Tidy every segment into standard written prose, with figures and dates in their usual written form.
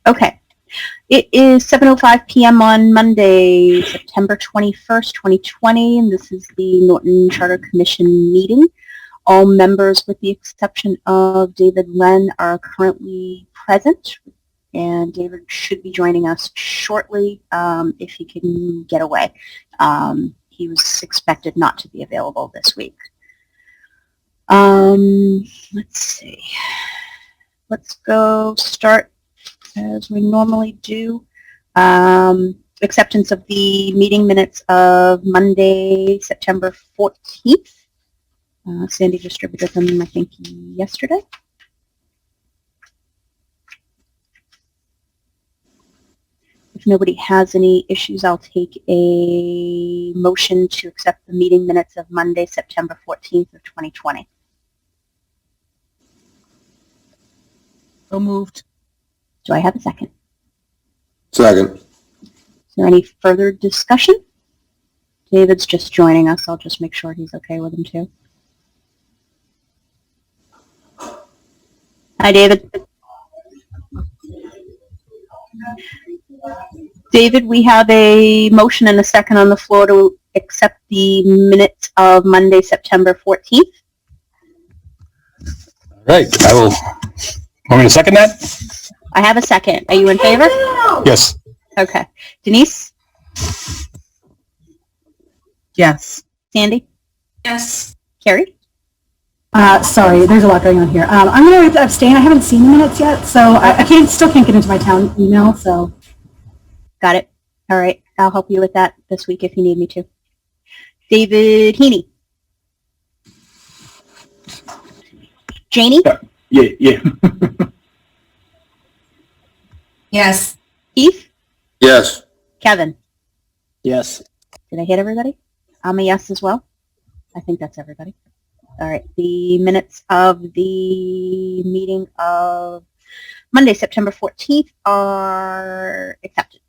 Okay. It is 7:05 p.m. on Monday, September 21st, 2020, and this is the Norton Charter Commission meeting. All members, with the exception of David Wren, are currently present, and David should be joining us shortly if he can get away. He was expected not to be available this week. Let's see. Let's go start as we normally do. Acceptance of the meeting minutes of Monday, September 14th. Sandy distributed them, I think, yesterday. If nobody has any issues, I'll take a motion to accept the meeting minutes of Monday, September 14th of 2020. So moved. Do I have a second? Second. Is there any further discussion? David's just joining us. I'll just make sure he's okay with him too. Hi, David. David, we have a motion and a second on the floor to accept the minutes of Monday, September 14th. All right. I will. Want me to second that? I have a second. Are you in favor? Yes. Okay. Denise? Yes. Sandy? Yes. Carrie? Sorry, there's a lot going on here. I'm going to abstain. I haven't seen the minutes yet, so I still can't get into my town email, so. Got it. All right. I'll help you with that this week if you need me to. David Heaney? Janie? Yeah. Yes. Keith? Yes. Kevin? Yes. Did I hit everybody? I'm a yes as well. I think that's everybody. All right. The minutes of the meeting of Monday, September 14th are accepted.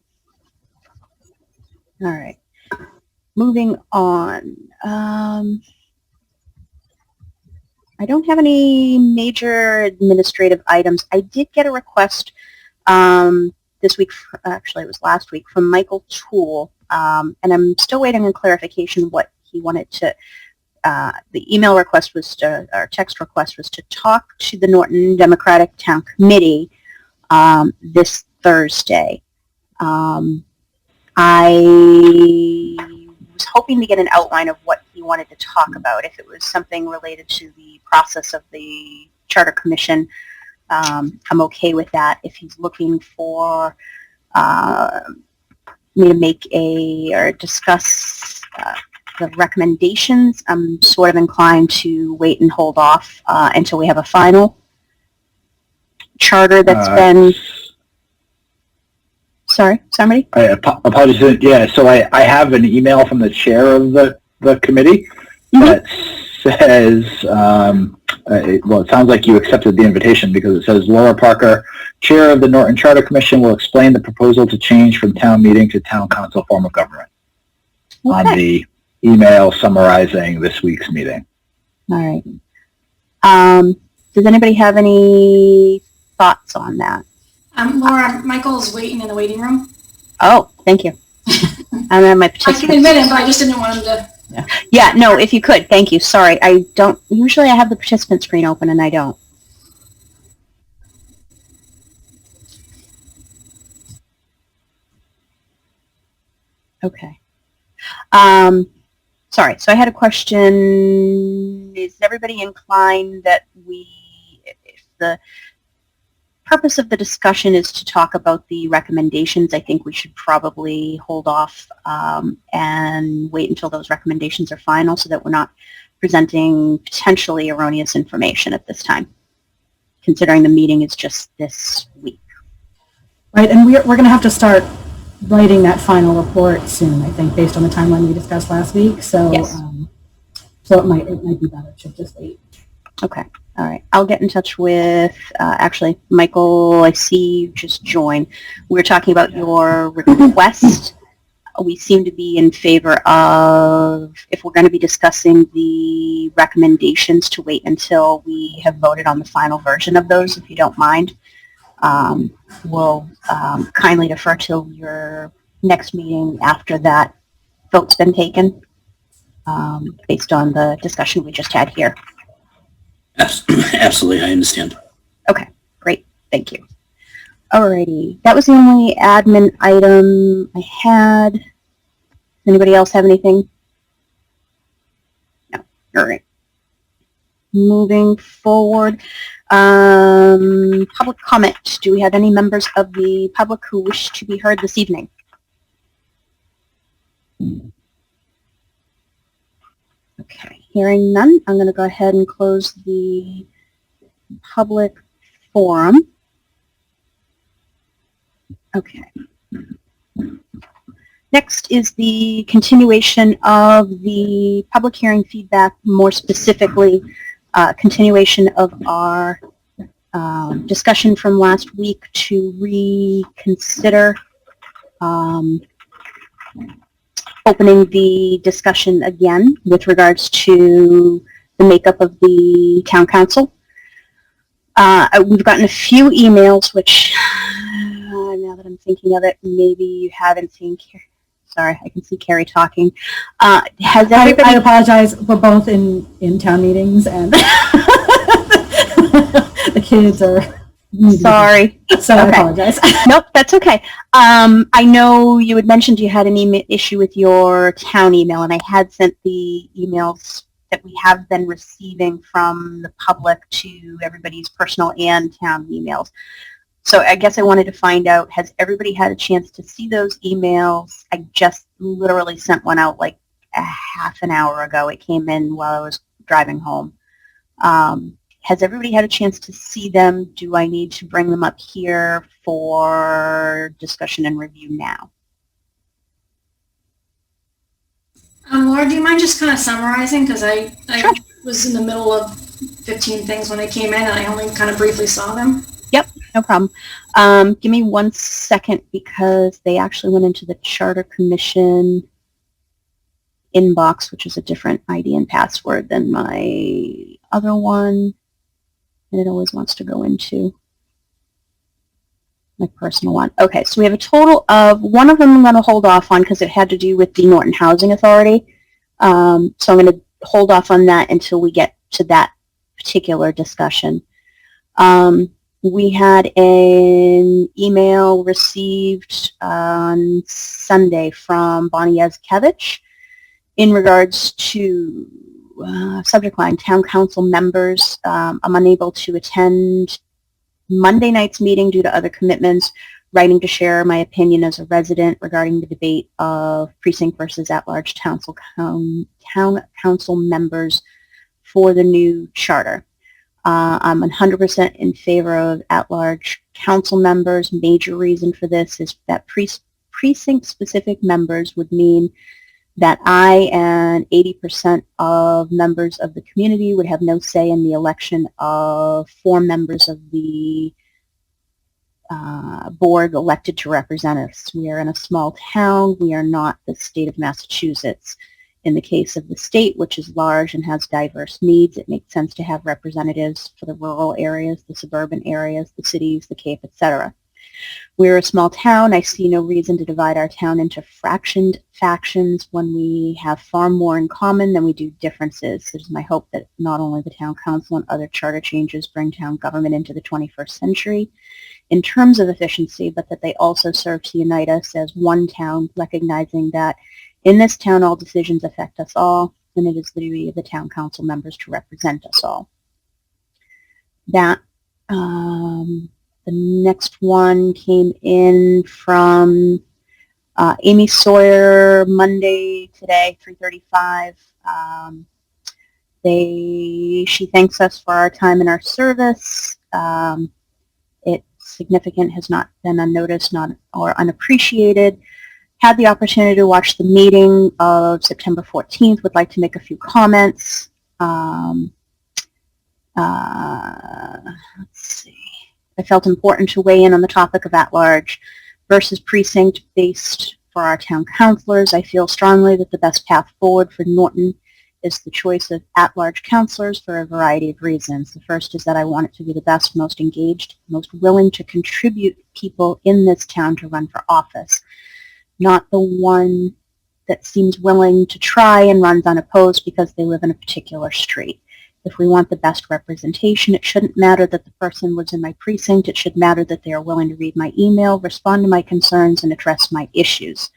All right. Moving on. I don't have any major administrative items. I did get a request this week, actually it was last week, from Michael Toole, and I'm still waiting on clarification what he wanted to, the email request was to, or text request was to talk to the Norton Democratic Town Committee this Thursday. I was hoping to get an outline of what he wanted to talk about, if it was something related to the process of the Charter Commission. I'm okay with that. If he's looking for me to make or discuss the recommendations, I'm sort of inclined to wait and hold off until we have a final charter that's been... Sorry, somebody? I apologize. Yeah, so I have an email from the chair of the committee that says, well, it sounds like you accepted the invitation because it says Laura Parker, chair of the Norton Charter Commission, will explain the proposal to change from town meeting to town council form of government on the email summarizing this week's meeting. All right. Does anybody have any thoughts on that? Laura, Michael's waiting in the waiting room. Oh, thank you. I'm in my I participants. can admit it, but I just didn't want him to. Yeah, no, if you could, thank you. Sorry, I don't, usually I have the participant screen open and I don't. Okay. Sorry, so I had a question. Is everybody inclined that if the purpose of the discussion is to talk about the recommendations, I think we should probably hold off and wait until those recommendations are final so that we're not presenting potentially erroneous information at this time, considering the meeting is just this week. Right, and we're going to have to start writing that final report soon, I think, based on the timeline we discussed last week. So, yes. So it might be better to just wait. Okay. All right. I'll get in touch with, actually, Michael, I see you just joined. We were talking about your request We seem to be in favor of, if we're going to be discussing the recommendations, to wait until we have voted on the final version of those, if you don't mind. We'll kindly defer till your next meeting after that vote's been taken, based on the discussion we just had here. Absolutely, I understand. Okay, great. Thank you. Alrighty, that was the only admin item I had. Anybody else have anything? No. All right. Moving forward, public comment. Do we have any members of the public who wish to be heard this evening? Okay, hearing none, I'm going to go ahead and close the public forum. Okay. Next is the continuation of the public hearing feedback, more specifically, continuation of our discussion from last week to reconsider opening the discussion again with regards to the makeup of the town council. We've gotten a few emails, which now that I'm thinking of it, maybe you haven't seen. Sorry, I can see Carrie talking. Has everybody? I apologize. We're both in town meetings, and the kids are. Sorry. So I apologize. Nope, that's okay. I know you had mentioned you had an issue with your town email, and I had sent the emails that we have been receiving from the public to everybody's personal and town emails. So I guess I wanted to find out, has everybody had a chance to see those emails? I just literally sent one out like a half an hour ago. It came in while I was driving home. Has everybody had a chance to see them? Do I need to bring them up here for discussion and review now? Laura, do you mind just kind of summarizing? Because I Sure. was in the middle of 15 things when I came in, and I only kind of briefly saw them. Yep, no problem. Give me 1 second, because they actually went into the Charter Commission inbox, which is a different ID and password than my other one. And it always wants to go into my personal one. Okay, so we have a total of, one of them I'm going to hold off on because it had to do with the Norton Housing Authority. So I'm going to hold off on that until we get to that particular discussion. We had an email received on Sunday from Bonnie Yazkevich in regards to subject line, town council members. I'm unable to attend Monday night's meeting due to other commitments, writing to share my opinion as a resident regarding the debate of precinct versus at-large town council members for the new charter. I'm 100% in favor of at-large council members. Major reason for this is that precinct-specific members would mean that I and 80% of members of the community would have no say in the election of 4 members of the board elected to represent us. We are in a small town. We are not the state of Massachusetts. In the case of the state, which is large and has diverse needs, it makes sense to have representatives for the rural areas, the suburban areas, the cities, the Cape, etc. We're a small town. I see no reason to divide our town into fractioned factions when we have far more in common than we do differences. It is my hope that not only the town council and other charter changes bring town government into the 21st century in terms of efficiency, but that they also serve to unite us as one town, recognizing that in this town all decisions affect us all, and it is the duty of the town council members to represent us all. That the next one came in from Amy Sawyer, Monday today, 3:35. She thanks us for our time and our service. It's significant, has not been unnoticed, or unappreciated. Had the opportunity to watch the meeting of September 14th. Would like to make a few comments. Let's see. I felt important to weigh in on the topic of at-large versus precinct-based for our town councilors, I feel strongly that the best path forward for Norton is the choice of at-large councilors for a variety of reasons. The first is that I want it to be the best, most engaged, most willing to contribute people in this town to run for office, not the one that seems willing to try and runs unopposed because they live in a particular street. If we want the best representation, it shouldn't matter that the person lives in my precinct. It should matter that they are willing to read my email, respond to my concerns, and address my issues.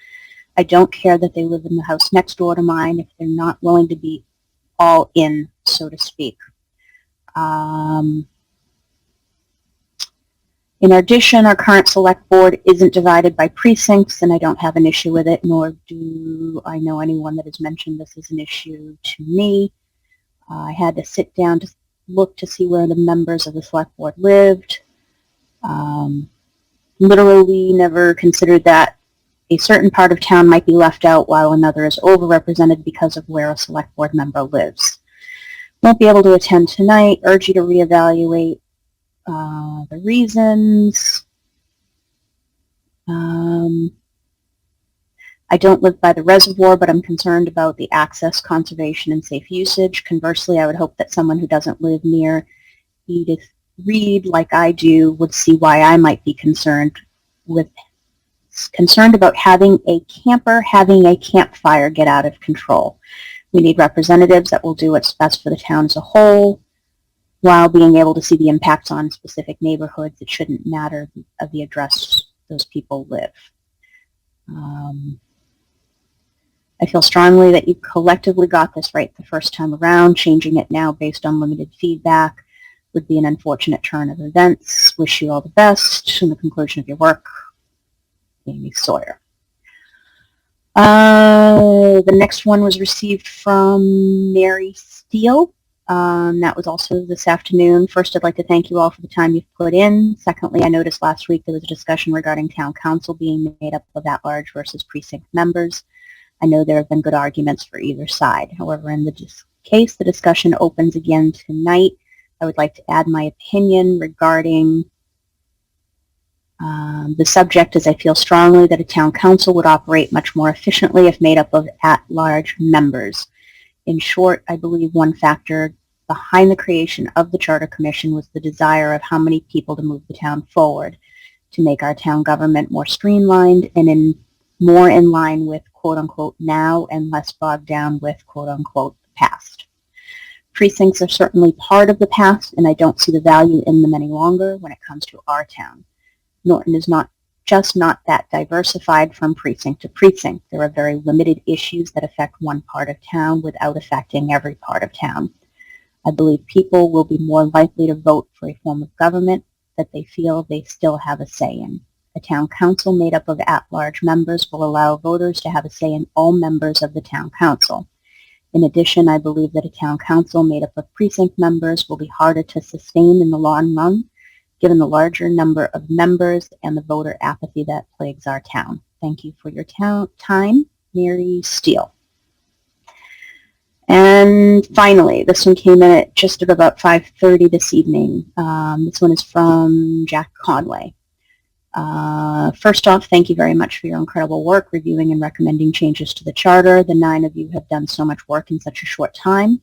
I don't care that they live in the house next door to mine if they're not willing to be all in, so to speak. In addition, our current select board isn't divided by precincts, and I don't have an issue with it, nor do I know anyone that has mentioned this as an issue to me. I had to sit down to look to see where the members of the select board lived. Literally never considered that a certain part of town might be left out while another is overrepresented because of where a select board member lives. Won't be able to attend tonight. Urge you to reevaluate the reasons. I don't live by the reservoir, but I'm concerned about the access, conservation, and safe usage. Conversely, I would hope that someone who doesn't live near Edith Reed like I do would see why I might be concerned about having a campfire get out of control. We need representatives that will do what's best for the town as a whole while being able to see the impacts on specific neighborhoods. It shouldn't matter of the address those people live. I feel strongly that you collectively got this right the first time around. Changing it now based on limited feedback would be an unfortunate turn of events. Wish you all the best in the conclusion of your work. Amy Sawyer. The next one was received from Mary Steele. That was also this afternoon. First, I'd like to thank you all for the time you've put in. Secondly, I noticed last week there was a discussion regarding town council being made up of at-large versus precinct members. I know there have been good arguments for either side. However, in this case, the discussion opens again tonight. I would like to add my opinion regarding the subject, as I feel strongly that a town council would operate much more efficiently if made up of at-large members. In short, I believe one factor behind the creation of the Charter Commission was the desire of how many people to move the town forward, to make our town government more streamlined and more in line with quote-unquote now and less bogged down with quote-unquote the past. Precincts are certainly part of the past, and I don't see the value in them any longer when it comes to our town. Norton is not that diversified from precinct to precinct. There are very limited issues that affect one part of town without affecting every part of town. I believe people will be more likely to vote for a form of government that they feel they still have a say in. A town council made up of at-large members will allow voters to have a say in all members of the town council. In addition, I believe that a town council made up of precinct members will be harder to sustain in the long run, given the larger number of members and the voter apathy that plagues our town. Thank you for your time, Mary Steele. And finally, this one came in at just at about 5:30 this evening. This one is from Jack Conway. First off, thank you very much for your incredible work reviewing and recommending changes to the charter. The 9 of you have done so much work in such a short time.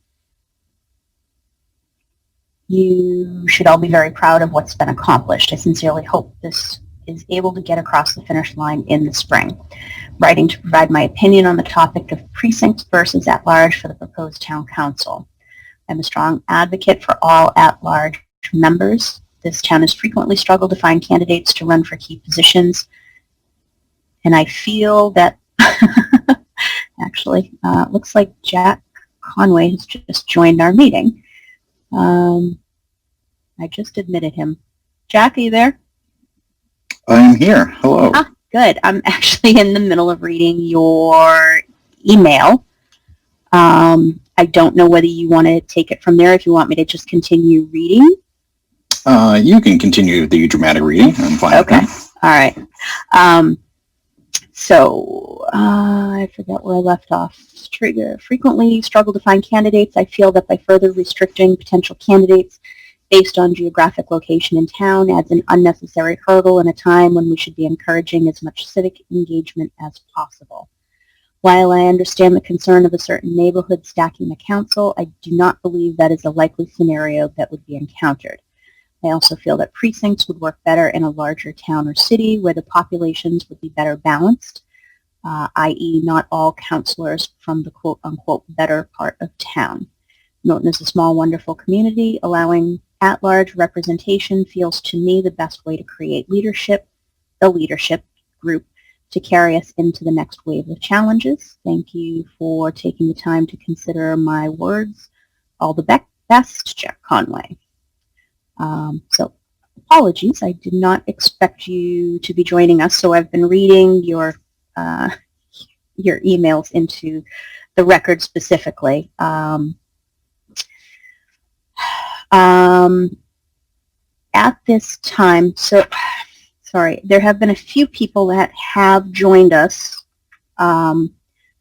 You should all be very proud of what's been accomplished. I sincerely hope this is able to get across the finish line in the spring. Writing to provide my opinion on the topic of precincts versus at-large for the proposed town council. I'm a strong advocate for all at-large members. This town has frequently struggled to find candidates to run for key positions, and I feel that actually, it looks like Jack Conway has just joined our meeting. I just admitted him. Jack, are you there? I am here. Hello. Ah, good. I'm actually in the middle of reading your email. I don't know whether you want to take it from there, if you want me to just continue reading. You can continue the dramatic reading. I'm fine. Okay. With that. All right. I forget where I left off. Frequently struggle to find candidates. I feel that by further restricting potential candidates, based on geographic location in town adds an unnecessary hurdle in a time when we should be encouraging as much civic engagement as possible. While I understand the concern of a certain neighborhood stacking the council, I do not believe that is a likely scenario that would be encountered. I also feel that precincts would work better in a larger town or city where the populations would be better balanced, i.e. not all councilors from the quote-unquote better part of town. Norton is a small, wonderful community. Allowing at-large representation feels to me the best way to create the leadership group to carry us into the next wave of challenges. Thank you for taking the time to consider my words. All the best, Jack Conway. So apologies, I did not expect you to be joining us, so I've been reading your emails into the record specifically. At this time, sorry, there have been a few people that have joined us.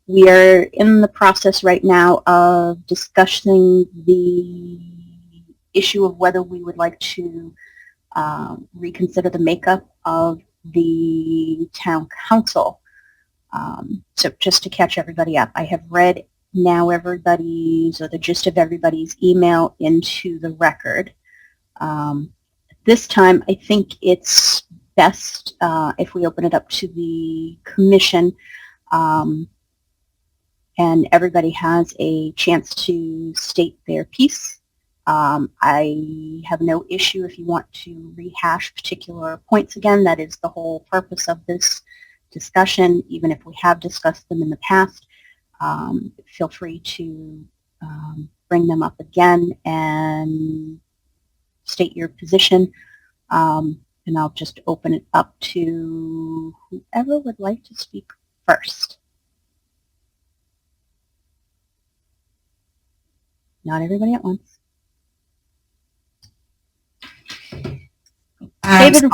We are in the process right now of discussing the issue of whether we would like to reconsider the makeup of the town council. So just to catch everybody up, I have read now the gist of everybody's email into the record. This time, I think it's best if we open it up to the commission and everybody has a chance to state their piece. I have no issue if you want to rehash particular points again. That is the whole purpose of this discussion, even if we have discussed them in the past. Feel free to bring them up again and state your position. And I'll just open it up to whoever would like to speak first. Not everybody at once. David?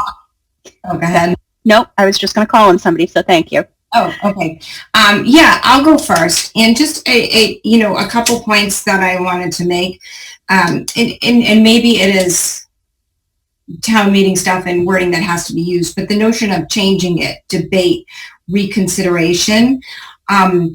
Oh, go ahead. Nope, I was just going to call on somebody, so thank you. Oh, okay. Yeah, I'll go first. And just a couple points that I wanted to make. And maybe it is town meeting stuff and wording that has to be used, but the notion of changing it, debate, reconsideration, I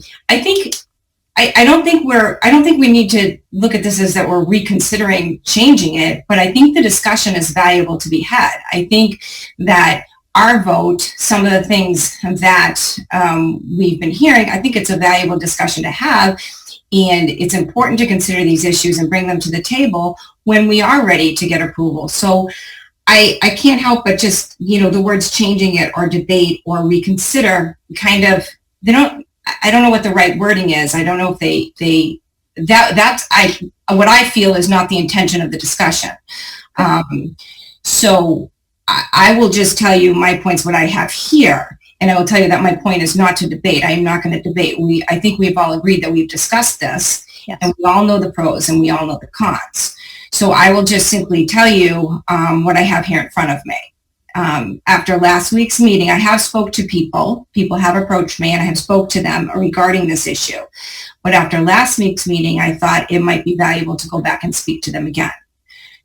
don't think we need to look at this as that we're reconsidering changing it, but I think the discussion is valuable to be had. I think that our vote, some of the things that we've been hearing, I think it's a valuable discussion to have, and it's important to consider these issues and bring them to the table when we are ready to get approval. So I can't help but just, the words changing it or debate or reconsider I don't know what the right wording is. I don't know if what I feel is not the intention of the discussion. So I will just tell you my points, what I have here, and I will tell you that my point is not to debate. I am not going to debate. I think we've all agreed that we've discussed this, yes, and we all know the pros and we all know the cons. So I will just simply tell you what I have here in front of me. After last week's meeting, I have spoke to people. People have approached me and I have spoke to them regarding this issue. But after last week's meeting, I thought it might be valuable to go back and speak to them again.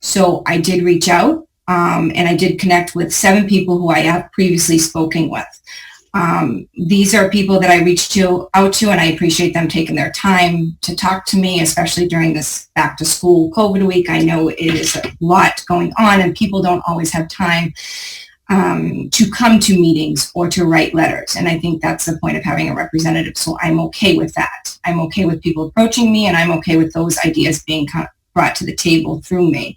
So I did reach out and I did connect with 7 people who I have previously spoken with. These are people that I reached out to, and I appreciate them taking their time to talk to me, especially during this back to school COVID week. I know it is a lot going on and people don't always have time to come to meetings or to write letters. And I think that's the point of having a representative. So I'm okay with that. I'm okay with people approaching me, and I'm okay with those ideas being brought to the table through me.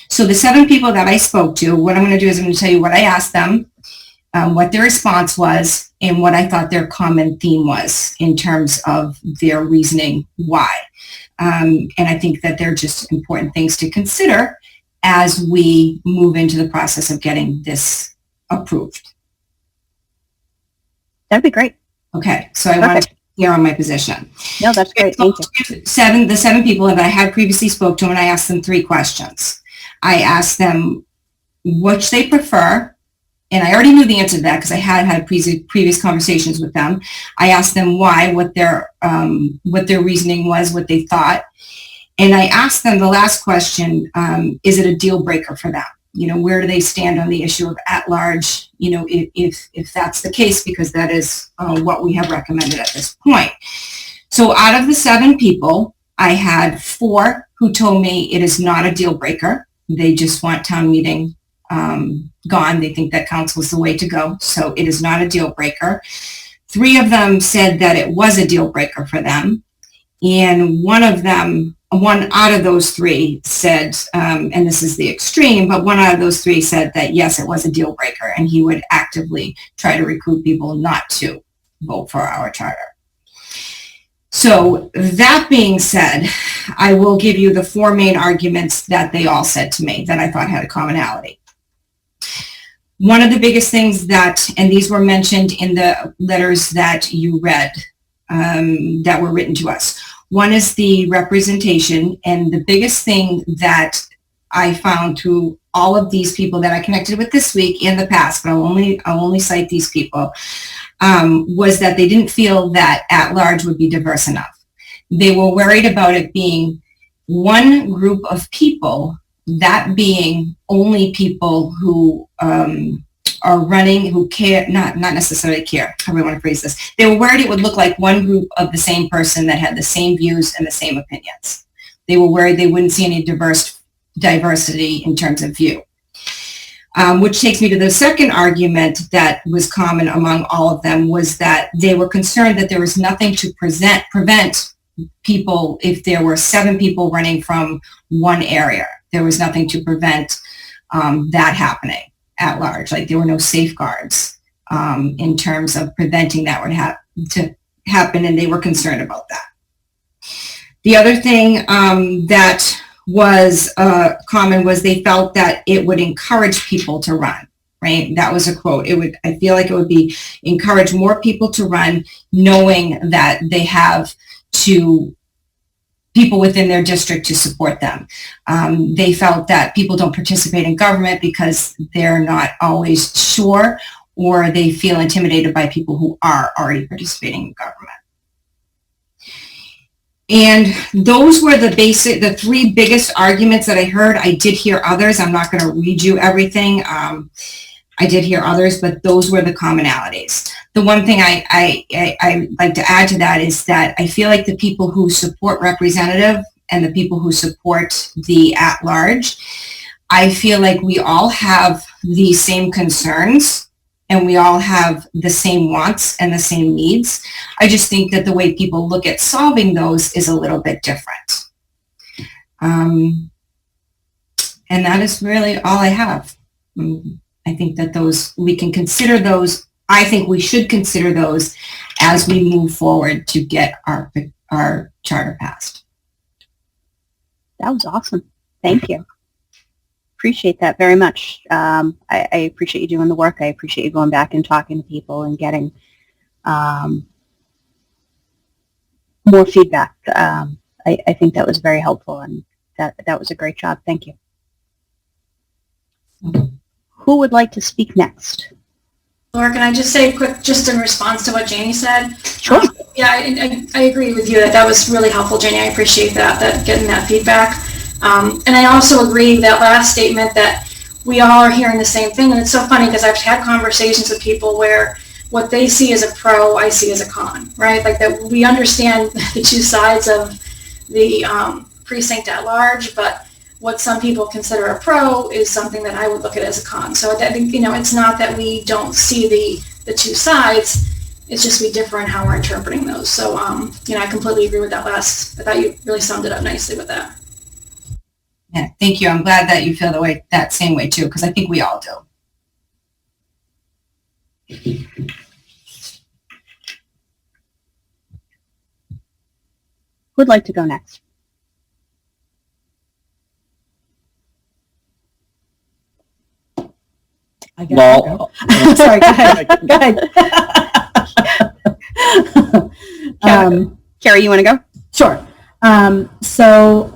So the 7 people that I spoke to, what I'm going to do is I'm going to tell you what I asked them, what their response was, and what I thought their common theme was in terms of their reasoning why. And I think that they're just important things to consider as we move into the process of getting this approved. That'd be great. Okay, so I want to be clear on my position. No, that's great. Thank you. The 7 people that I had previously spoke to, and I asked them 3 questions. I asked them which they prefer, and I already knew the answer to that because I had previous conversations with them. I asked them why, what their reasoning was, what they thought, And I asked them the last question, is it a deal breaker for them? You know, where do they stand on the issue of at-large, you know, if that's the case, because that is what we have recommended at this point. So out of the 7 people, I had 4 who told me it is not a deal breaker. They just want town meeting gone. They think that council is the way to go. So it is not a deal breaker. 3 of them said that it was a deal breaker for them. And one out of those 3 said, and this is the extreme, but one out of those 3 said that yes, it was a deal breaker, and he would actively try to recruit people not to vote for our charter. So that being said, I will give you the 4 main arguments that they all said to me that I thought had a commonality. One of the biggest things that, and these were mentioned in the letters that you read, that were written to us. One is the representation, and the biggest thing that I found through all of these people that I connected with this week in the past, but I'll only cite these people, was that they didn't feel that at-large would be diverse enough. They were worried about it being one group of people, that being only people who are running, who care, not necessarily care, how do I want to phrase this? They were worried it would look like one group of the same person that had the same views and the same opinions. They were worried they wouldn't see any diversity in terms of view. Which takes me to the second argument that was common among all of them, was that they were concerned that there was nothing to prevent people, if there were 7 people running from one area, there was nothing to prevent that happening at large. Like there were no safeguards in terms of preventing that would happen, and they were concerned about that. The other thing that was common was they felt that it would encourage people to run, right? That was a quote. I feel like it would be encourage more people to run, knowing that they have people within their district to support them. They felt that people don't participate in government because they're not always sure, or they feel intimidated by people who are already participating in government. And those were the 3 biggest arguments that I heard. I did hear others. I'm not going to read you everything. I did hear others, but those were the commonalities. The one thing I like to add to that is that I feel like the people who support representative and the people who support the at-large, I feel like we all have the same concerns and we all have the same wants and the same needs. I just think that the way people look at solving those is a little bit different. And that is really all I have. I think that we can consider those. I think we should consider those as we move forward to get our charter passed. That was awesome. Thank you. Appreciate that very much. I appreciate you doing the work. I appreciate you going back and talking to people and getting more feedback. I think that was very helpful, and that was a great job. Thank you. Who would like to speak next? Laura, can I just say quick, just in response to what Janie said? Sure. Yeah, I agree with you that was really helpful, Janie. I appreciate that getting that feedback. And I also agree that last statement that we all are hearing the same thing. And it's so funny because I've had conversations with people where what they see as a pro, I see as a con, right? Like that we understand the 2 sides of the precinct at large, but what some people consider a pro is something that I would look at as a con. So I think, it's not that we don't see the 2 sides. It's just we differ in how we're interpreting those. So, I completely agree with that last. I thought you really summed it up nicely with that. Yeah, thank you. I'm glad that you feel that same way too, because I think we all do. Who'd like to go next? I guess I'll go. Sorry, go ahead. Go ahead. Carrie, you want to go? Sure. So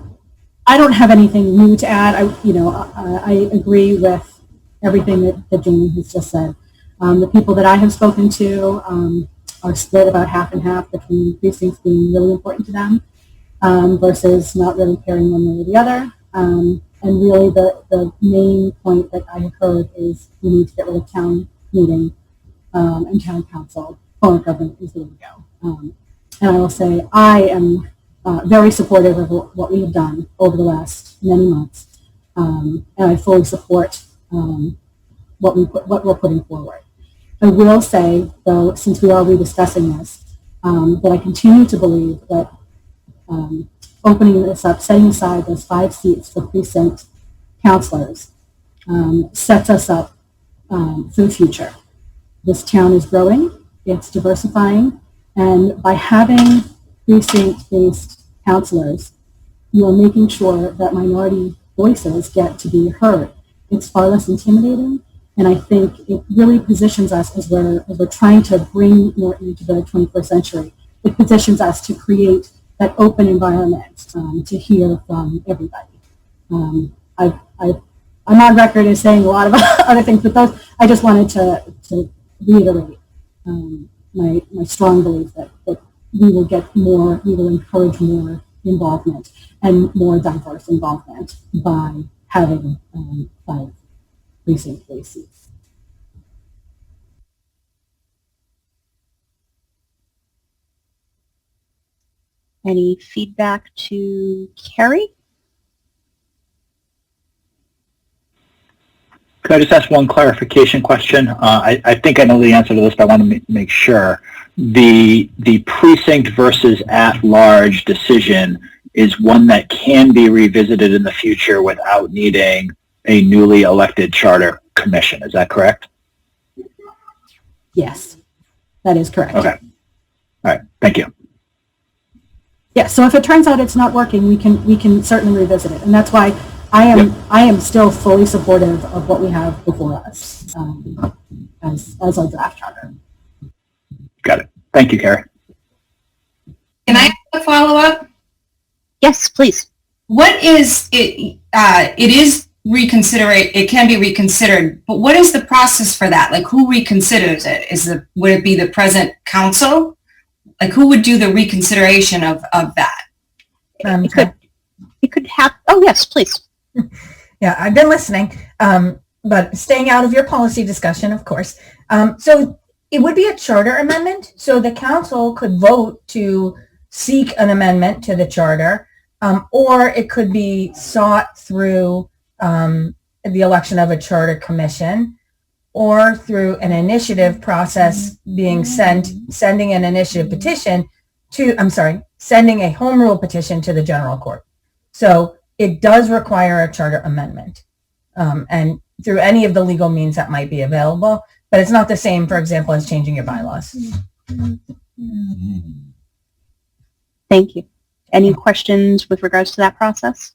I don't have anything new to add. I agree with everything that Jamie has just said. The people that I have spoken to are split about half and half between precincts being really important to them versus not really caring one way or the other. And really the main point that I have heard is we need to get rid of town meeting and town council. Form of government is the way to go. And I will say I am very supportive of what we have done over the last many months. And I fully support what we're putting forward. I will say, though, since we are rediscussing this, that I continue to believe that opening this up, setting aside those 5 seats for precinct counselors, sets us up for the future. This town is growing, it's diversifying, and by having precinct-based counselors, you are making sure that minority voices get to be heard. It's far less intimidating, and I think it really positions us as we're trying to bring Norton into the 21st century. It positions us to create that open environment to hear from everybody. I'm on record as saying a lot of other things, but those I just wanted to reiterate my strong belief that we will get more, we will encourage more involvement and more diverse involvement by having 5 precinct-based seats. Any feedback to Carrie? Could I just ask one clarification question? I think I know the answer to this, but I want to make sure. The precinct versus at-large decision is one that can be revisited in the future without needing a newly elected charter commission. Is that correct? Yes, that is correct. Okay. All right. Thank you. Yeah, so if it turns out it's not working, we can certainly revisit it, and that's why I am still fully supportive of what we have before us as our draft charter. Got it. Thank you, Carrie. Can I have a follow-up? Yes, please. What is it? It is it can be reconsidered, but what is the process for that? Like, who reconsiders it? Would it be the present council? Like, who would do the reconsideration of that? It could happen. Oh, yes, please. Yeah, I've been listening, but staying out of your policy discussion, of course. So it would be a charter amendment. So the council could vote to seek an amendment to the charter, or it could be sought through the election of a charter commission, or through an initiative process being sending an initiative petition sending a home rule petition to the general court. So it does require a charter amendment, and through any of the legal means that might be available, but it's not the same, for example, as changing your bylaws. Thank you. Any questions with regards to that process?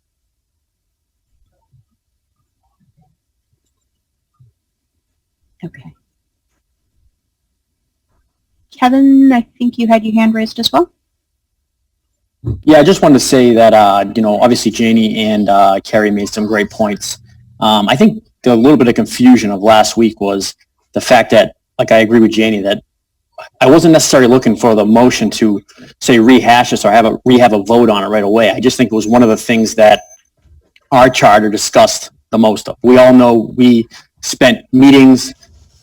Okay. Kevin, I think you had your hand raised as well. Yeah, I just wanted to say that, obviously Janie and Carrie made some great points. I think the little bit of confusion of last week was the fact that, like, I agree with Janie that I wasn't necessarily looking for the motion to, say, rehash this or have a vote on it right away. I just think it was one of the things that our charter discussed the most of. We all know we spent meetings,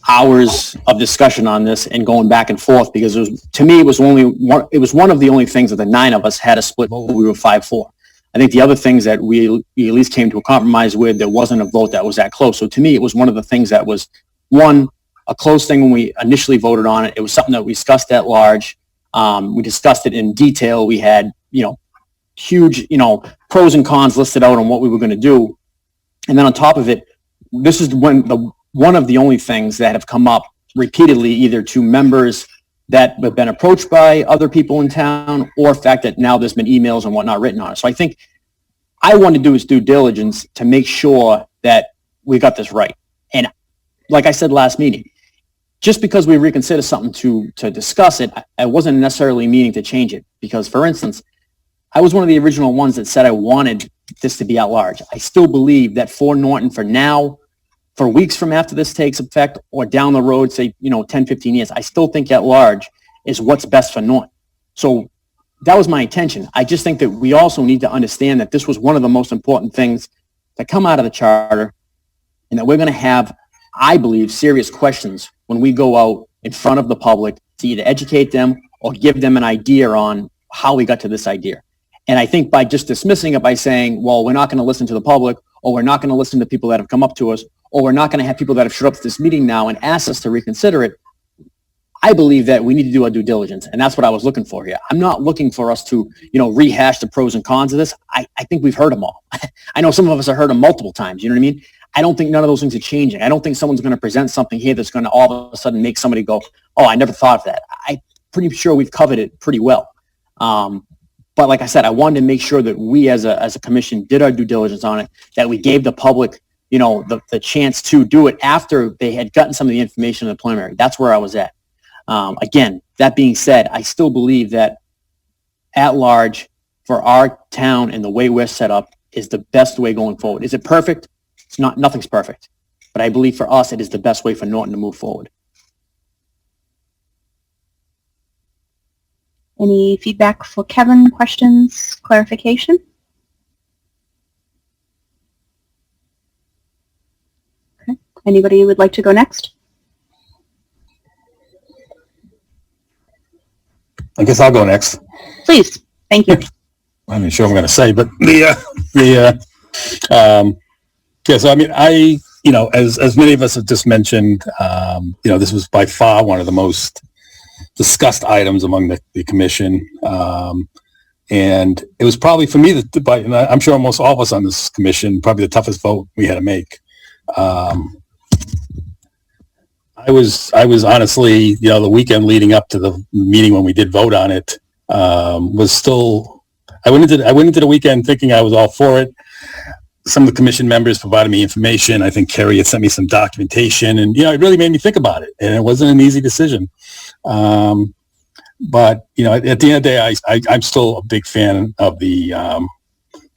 hours of discussion on this and going back and forth because it was one of the only things that the 9 of us had a split vote. We were 5-4. I think the other things that we at least came to a compromise with, there wasn't a vote that was that close. So to me, it was one of the things that was, one, a close thing when we initially voted on it. It was something that we discussed at large. We discussed it in detail. We had, huge, pros and cons listed out on what we were going to do. And then on top of it, this is one of the only things that have come up repeatedly, either to members that have been approached by other people in town, or the fact that now there's been emails and whatnot written on it. So I think I want to do is due diligence to make sure that we got this right. And like I said last meeting, just because we reconsider something to discuss it, I wasn't necessarily meaning to change it. Because, for instance, I was one of the original ones that said I wanted this to be at large. I still believe that for Norton, for now, for weeks from after this takes effect, or down the road, say, 10, 15 years, I still think at large is what's best for Norton. So that was my intention. I just think that we also need to understand that this was one of the most important things that come out of the charter, and that we're going to have, I believe, serious questions when we go out in front of the public to either educate them or give them an idea on how we got to this idea. And I think by just dismissing it by saying, well, we're not going to listen to the public, or we're not going to listen to people that have come up to us, or we're not going to have people that have showed up to this meeting now and asked us to reconsider it, I believe that we need to do our due diligence. And that's what I was looking for here. I'm not looking for us to, rehash the pros and cons of this. I think we've heard them all. I know some of us have heard them multiple times. You know what I mean? I don't think none of those things are changing. I don't think someone's going to present something here that's going to all of a sudden make somebody go, oh, I never thought of that. I'm pretty sure we've covered it pretty well. But like I said, I wanted to make sure that we as a commission did our due diligence on it, that we gave the public, the chance to do it after they had gotten some of the information in the preliminary. That's where I was at. Again, that being said, I still believe that at large for our town and the way we're set up is the best way going forward. Is it perfect? It's not. Nothing's perfect. But I believe for us, it is the best way for Norton to move forward. Any feedback for Kevin? Questions? Clarification? Okay. Anybody who would like to go next? I guess I'll go next. Please. Thank you. I'm not sure what I'm going to say, but so I mean, as many of us have just mentioned, this was by far one of the most discussed items among the commission. And it was probably for me, and I'm sure almost all of us on this commission, probably the toughest vote we had to make. I was honestly, the weekend leading up to the meeting when we did vote on it, was still, I went into the weekend thinking I was all for it. Some of the commission members provided me information. I think Kerry had sent me some documentation, and, it really made me think about it, and it wasn't an easy decision. But, at the end of the day, I'm still a big fan of the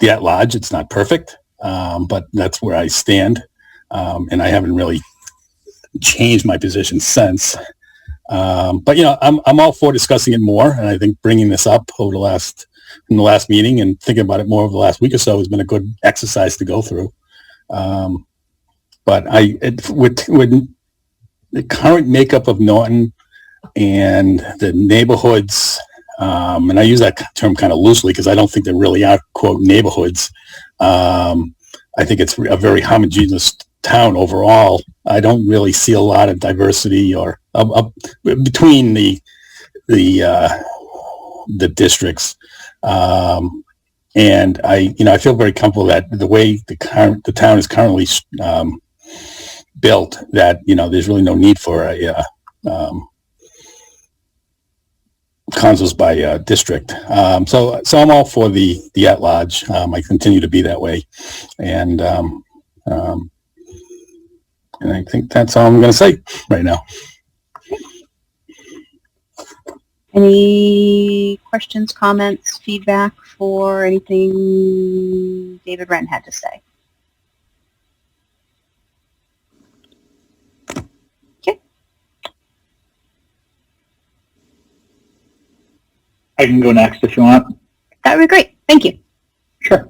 at-large. It's not perfect, but that's where I stand. And I haven't really changed my position since. But I'm all for discussing it more, and I think bringing this up in the last meeting and thinking about it more over the last week or so has been a good exercise to go through. But with the current makeup of Norton and the neighborhoods, and I use that term kind of loosely because I don't think there really are, quote, neighborhoods. I think it's a very homogeneous town overall. I don't really see a lot of diversity or between the districts. And I feel very comfortable that the way the town is currently built, that there's really no need for a councils by district. So I'm all for the at-large. I continue to be that way, and I think that's all I'm going to say right now. Any questions, comments, feedback for anything David Wren had to say? Okay. I can go next if you want. That would be great. Thank you. Sure.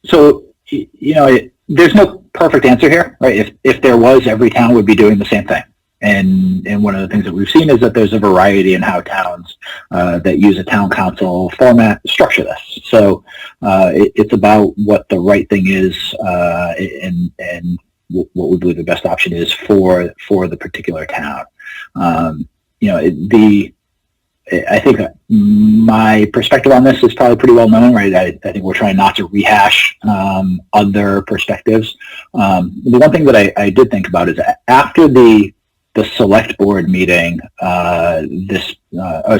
So, there's no perfect answer here, right? If there was, every town would be doing the same thing. And one of the things that we've seen is that there's a variety in how towns that use a town council format structure this. So it's about what the right thing is and what we believe the best option is for the particular town. I think my perspective on this is probably pretty well known, right? I think we're trying not to rehash other perspectives. The one thing that I did think about is after the select board meeting, the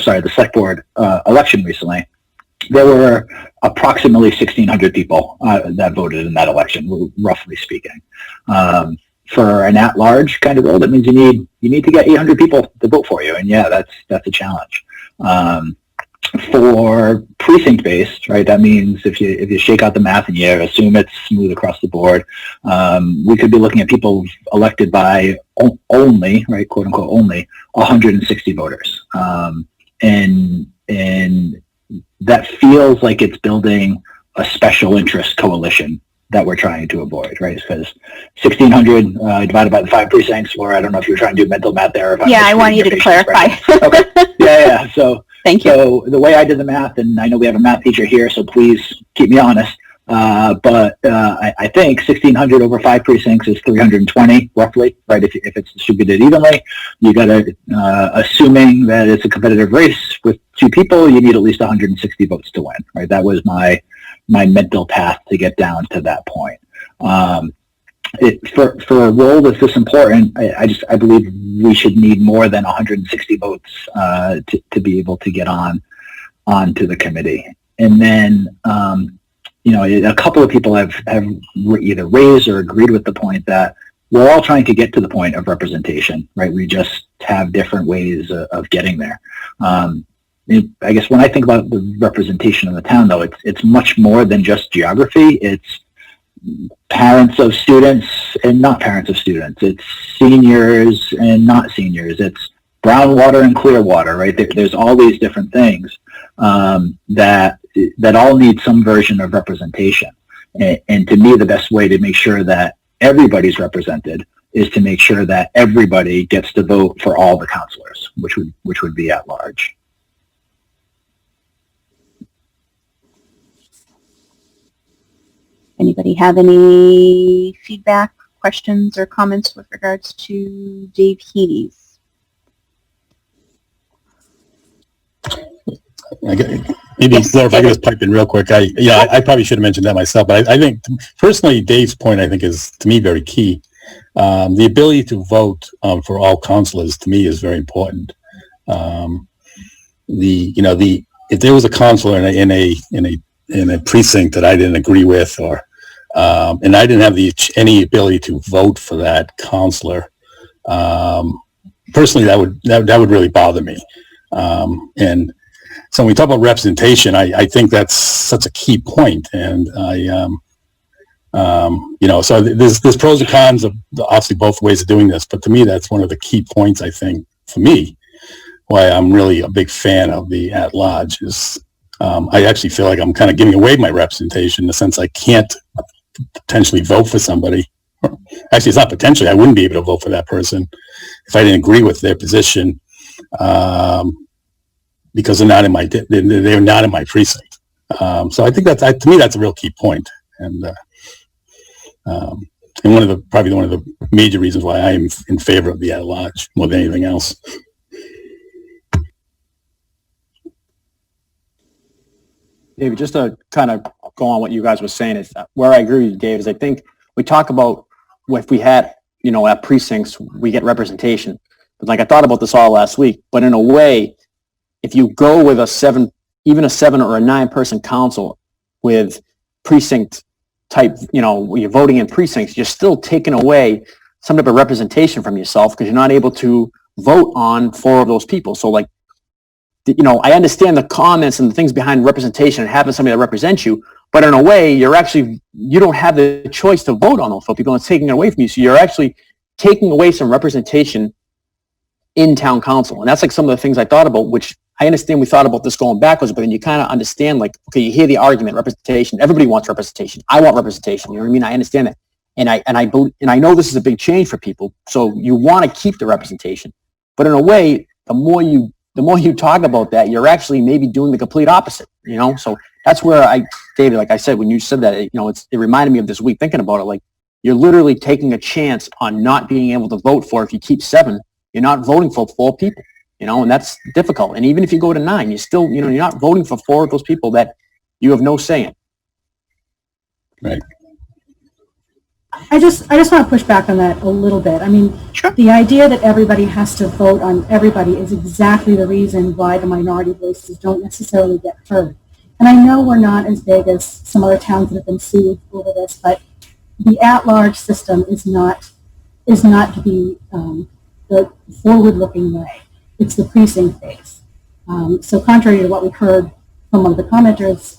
select board election recently, there were approximately 1,600 people that voted in that election, roughly speaking. For an at-large kind of role, that means you need to get 800 people to vote for you, and yeah, that's a challenge. For precinct-based, right, that means if you shake out the math and you assume it's smooth across the board, we could be looking at people elected by only, right, quote unquote, only 160 voters. And and that feels like it's building a special interest coalition that we're trying to avoid, right? Because 1,600 divided by the 5 precincts, or I don't know if you're trying to do mental math there. Yeah, I want you to clarify. Okay. Yeah. So thank you. So the way I did the math, and I know we have a math teacher here, so please keep me honest. But I think 1,600 over 5 precincts is 320 roughly, right? If it's distributed evenly, you got to, assuming that it's a competitive race with 2 people, you need at least 160 votes to win, right? That was my mental path to get down to that point. For a role that's this important, I believe we should need more than 160 votes to be able to get onto the committee. And then, a couple of people have either raised or agreed with the point that we're all trying to get to the point of representation, right? We just have different ways of getting there. I guess when I think about the representation of the town, though, it's much more than just geography. It's parents of students and not parents of students. It's seniors and not seniors. It's brown water and clear water, right? There's all these different things that all need some version of representation. And to me, the best way to make sure that everybody's represented is to make sure that everybody gets to vote for all the councilors, which would be at large. Anybody have any feedback, questions, or comments with regards to Dave Heaney's? Maybe Laura, if I could just pipe in real quick. I probably should have mentioned that myself, but I think personally Dave's point I think is to me very key. The ability to vote for all councilors to me is very important. If there was a councilor in a precinct that I didn't agree with, or and I didn't have any ability to vote for that councilor, personally that would really bother me. And so when we talk about representation, I think that's such a key point. And so there's pros and cons of obviously both ways of doing this, but to me that's one of the key points. I think for me, why I'm really a big fan of the at-large is I actually feel like I'm kind of giving away my representation in the sense I can't potentially vote for somebody. Actually, it's not potentially. I wouldn't be able to vote for that person if I didn't agree with their position because they're not in my precinct. So I think to me that's a real key point, and one of the major reasons why I am in favor of the at-large more than anything else. David, just to kind of go on what you guys were saying, is where I agree with you, Dave, is I think we talk about if we had, at precincts, we get representation. But like I thought about this all last week, but in a way, if you go with even a 7 or a 9 person council with precinct type, you're voting in precincts, you're still taking away some type of representation from yourself because you're not able to vote on 4 of those people. So like, I understand the comments and the things behind representation and having somebody that represents you, but in a way, you don't have the choice to vote on those 4 people, and it's taking it away from you. So you're actually taking away some representation in town council. And that's like some of the things I thought about, which I understand we thought about this going backwards, but then you kind of understand, like, okay, you hear the argument, representation, everybody wants representation. I want representation. You know what I mean? I understand that. And I know this is a big change for people. So you want to keep the representation, but in a way, the more you talk about that, you're actually maybe doing the complete opposite, So that's where David, like I said, when you said that, it reminded me of this week thinking about it. Like, you're literally taking a chance on not being able to vote for, if you keep 7, you're not voting for 4 people, and that's difficult. And even if you go to 9, you still, you're not voting for 4 of those people that you have no say in. Right. I just want to push back on that a little bit. I mean, sure. The idea that everybody has to vote on everybody is exactly the reason why the minority voices don't necessarily get heard. And I know we're not as big as some other towns that have been sued over this, but the at-large system is not the forward-looking way. It's the precinct-based. So contrary to what we heard from one of the commenters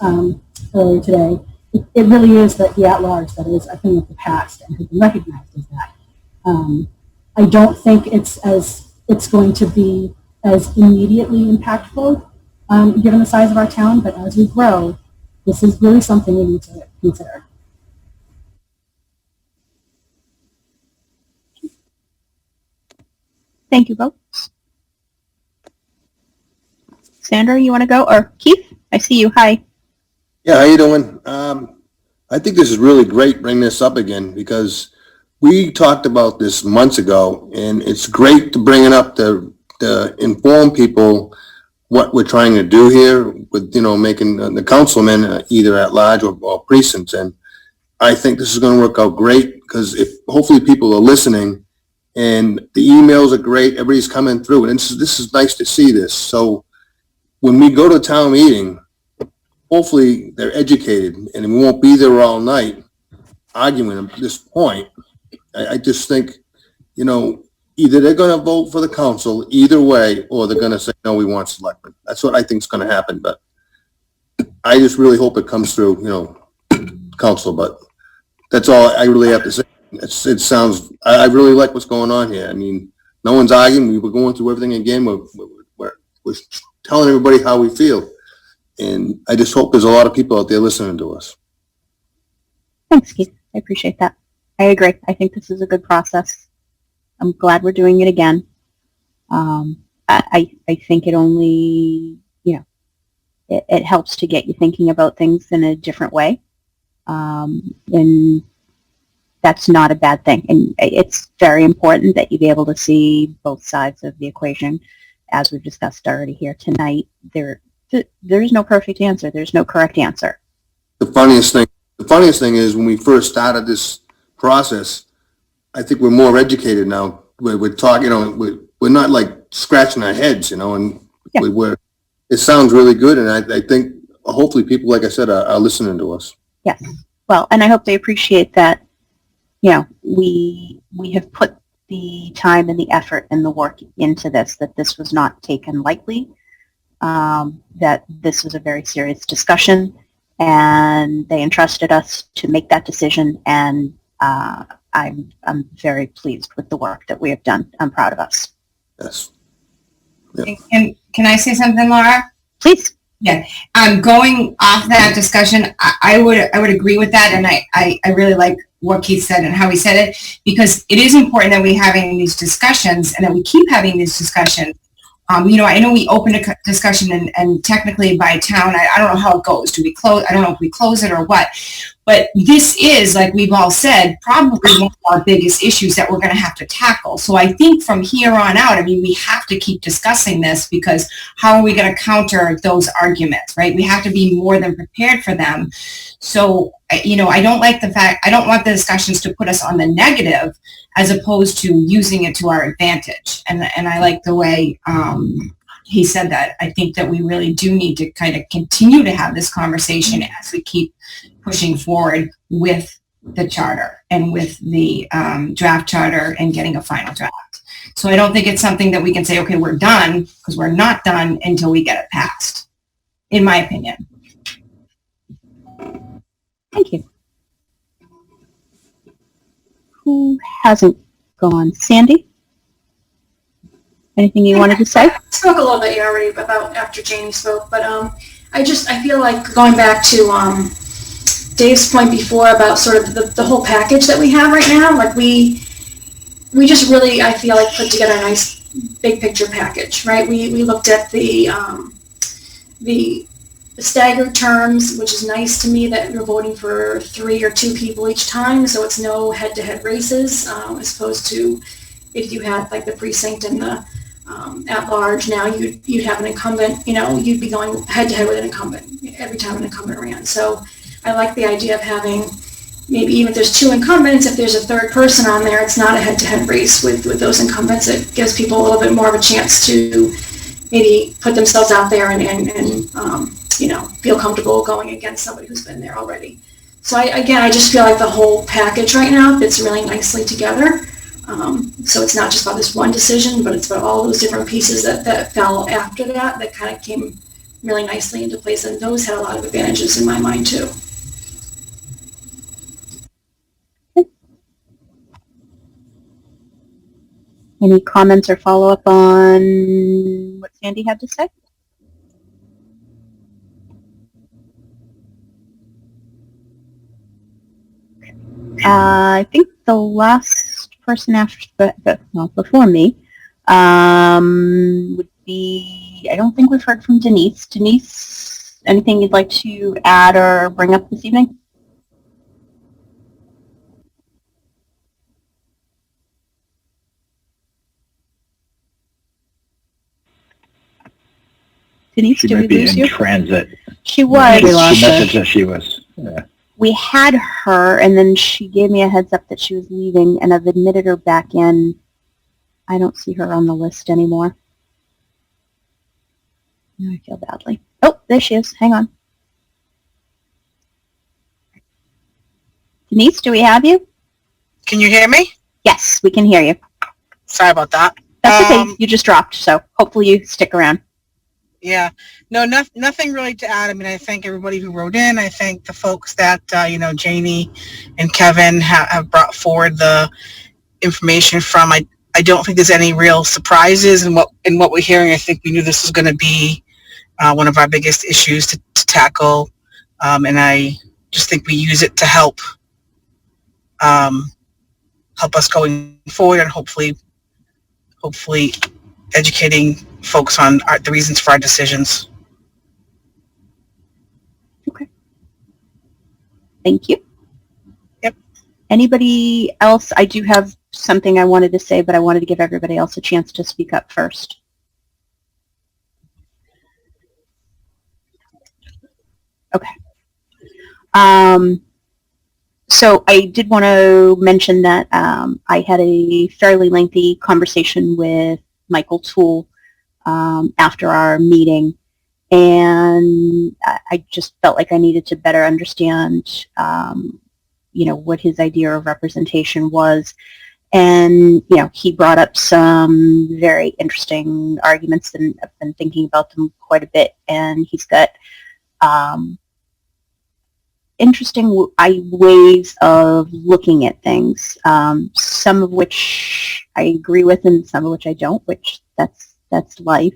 earlier today, it really is that the at-large that is a thing of the past and has been recognized as that. I don't think it's going to be as immediately impactful given the size of our town, but as we grow, this is really something we need to consider. Thank you both. Sandra, you want to go? Or Keith? I see you. Hi. Yeah, how you doing? I think this is really great bringing this up again because we talked about this months ago, and it's great to bring it up to inform people what we're trying to do here with, making the councilmen either at large or precincts. And I think this is going to work out great because if hopefully people are listening and the emails are great, everybody's coming through, and this is nice to see this. So when we go to town meeting, hopefully they're educated and we won't be there all night arguing at this point. I just think, either they're going to vote for the council either way, or they're going to say, no, we want selectmen. That's what I think is going to happen. But I just really hope it comes through, council. But that's all I really have to say. It sounds, I really like what's going on here. I mean, no one's arguing. We were going through everything again. We're telling everybody how we feel. And I just hope there's a lot of people out there listening to us. Thanks, Keith. I appreciate that. I agree. I think this is a good process. I'm glad we're doing it again. I think it only, it helps to get you thinking about things in a different way. And that's not a bad thing. And it's very important that you be able to see both sides of the equation. As we've discussed already here tonight, there's no perfect answer. There's no correct answer. The funniest thing is when we first started this process, I think we're more educated now. We're talking, we're not like scratching our heads, and Yeah. it sounds really good. And I think hopefully people, like I said, are listening to us. Yes. Well, and I hope they appreciate that, we have put the time and the effort and the work into this, that this was not taken lightly, that this was a very serious discussion, and they entrusted us to make that decision, and I'm very pleased with the work that we have done. I'm proud of us. Yes. And can I say something, Laura? Please. Yeah. Going off that discussion, I would agree with that, and I really like what Keith said and how he said it, because it is important that we're having these discussions and that we keep having these discussions. I know we opened a discussion and technically by town, I don't know how it goes. Do we close? I don't know if we close it or what. But this is, like we've all said, probably one of our biggest issues that we're going to have to tackle. So I think from here on out, we have to keep discussing this, because how are we going to counter those arguments, right? We have to be more than prepared for them. So, I don't like the fact, I don't want the discussions to put us on the negative as opposed to using it to our advantage. And I like the way he said that. I think that we really do need to kind of continue to have this conversation as we keep pushing forward with the charter and with the draft charter and getting a final draft. So I don't think it's something that we can say, okay, we're done, because we're not done until we get it passed, in my opinion. Thank you. Who hasn't gone? Sandy? Anything you wanted to say? I spoke a little bit already about after Janie spoke, but I feel like going back to Dave's point before about sort of the whole package that we have right now, like we just really, I feel like, put together a nice big picture package, right? We looked at the staggered terms, which is nice to me that you're voting for 3 or 2 people each time, so it's no head-to-head races, as opposed to if you had like the precinct and the at large. Now you'd have an incumbent, you'd be going head-to-head with an incumbent every time an incumbent ran. So I like the idea of having, maybe even if there's 2 incumbents, if there's a third person on there, it's not a head-to-head race with those incumbents. It gives people a little bit more of a chance to maybe put themselves out there and feel comfortable going against somebody who's been there already. So I just feel like the whole package right now fits really nicely together. So it's not just about this one decision, but it's about all those different pieces that fell after that kind of came really nicely into place, and those had a lot of advantages in my mind too. Any comments or follow-up on what Sandy had to say? I think the last person before me would be, I don't think we've heard from Denise. Denise, anything you'd like to add or bring up this evening? Denise, She did we might be lose in you? transit. She was. She messaged that she was. Yeah. We had her, and then she gave me a heads up that she was leaving, and I've admitted her back in. I don't see her on the list anymore. Now I feel badly. Oh, there she is. Hang on. Denise, do we have you? Can you hear me? Yes, we can hear you. Sorry about that. That's okay. You just dropped, so hopefully you stick around. Yeah, no, nothing really to add. I mean, I thank everybody who wrote in. I thank the folks that, Janie and Kevin have brought forward the information from. I don't think there's any real surprises in what we're hearing. I think we knew this was going to be one of our biggest issues to tackle. And I just think we use it to help us going forward, and hopefully educating folks on the reasons for our decisions. Okay. Thank you. Yep. Anybody else? I do have something I wanted to say, but I wanted to give everybody else a chance to speak up first. Okay. So I did want to mention that I had a fairly lengthy conversation with Michael Toole after our meeting, and I just felt like I needed to better understand, what his idea of representation was. And, he brought up some very interesting arguments, and I've been thinking about them quite a bit. And he's got interesting ways of looking at things, some of which I agree with and some of which I don't, which that's life.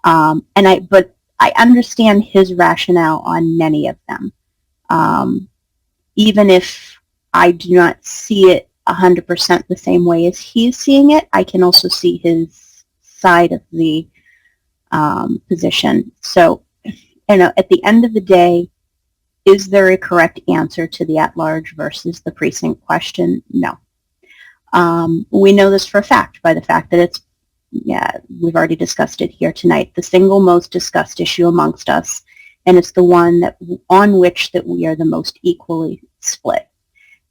But I understand his rationale on many of them. Even if I do not see it 100% the same way as he is seeing it, I can also see his side of the position. So, at the end of the day, is there a correct answer to the at-large versus the precinct question? No. We know this for a fact by the fact that we've already discussed it here tonight, the single most discussed issue amongst us, and it's the one on which we are the most equally split.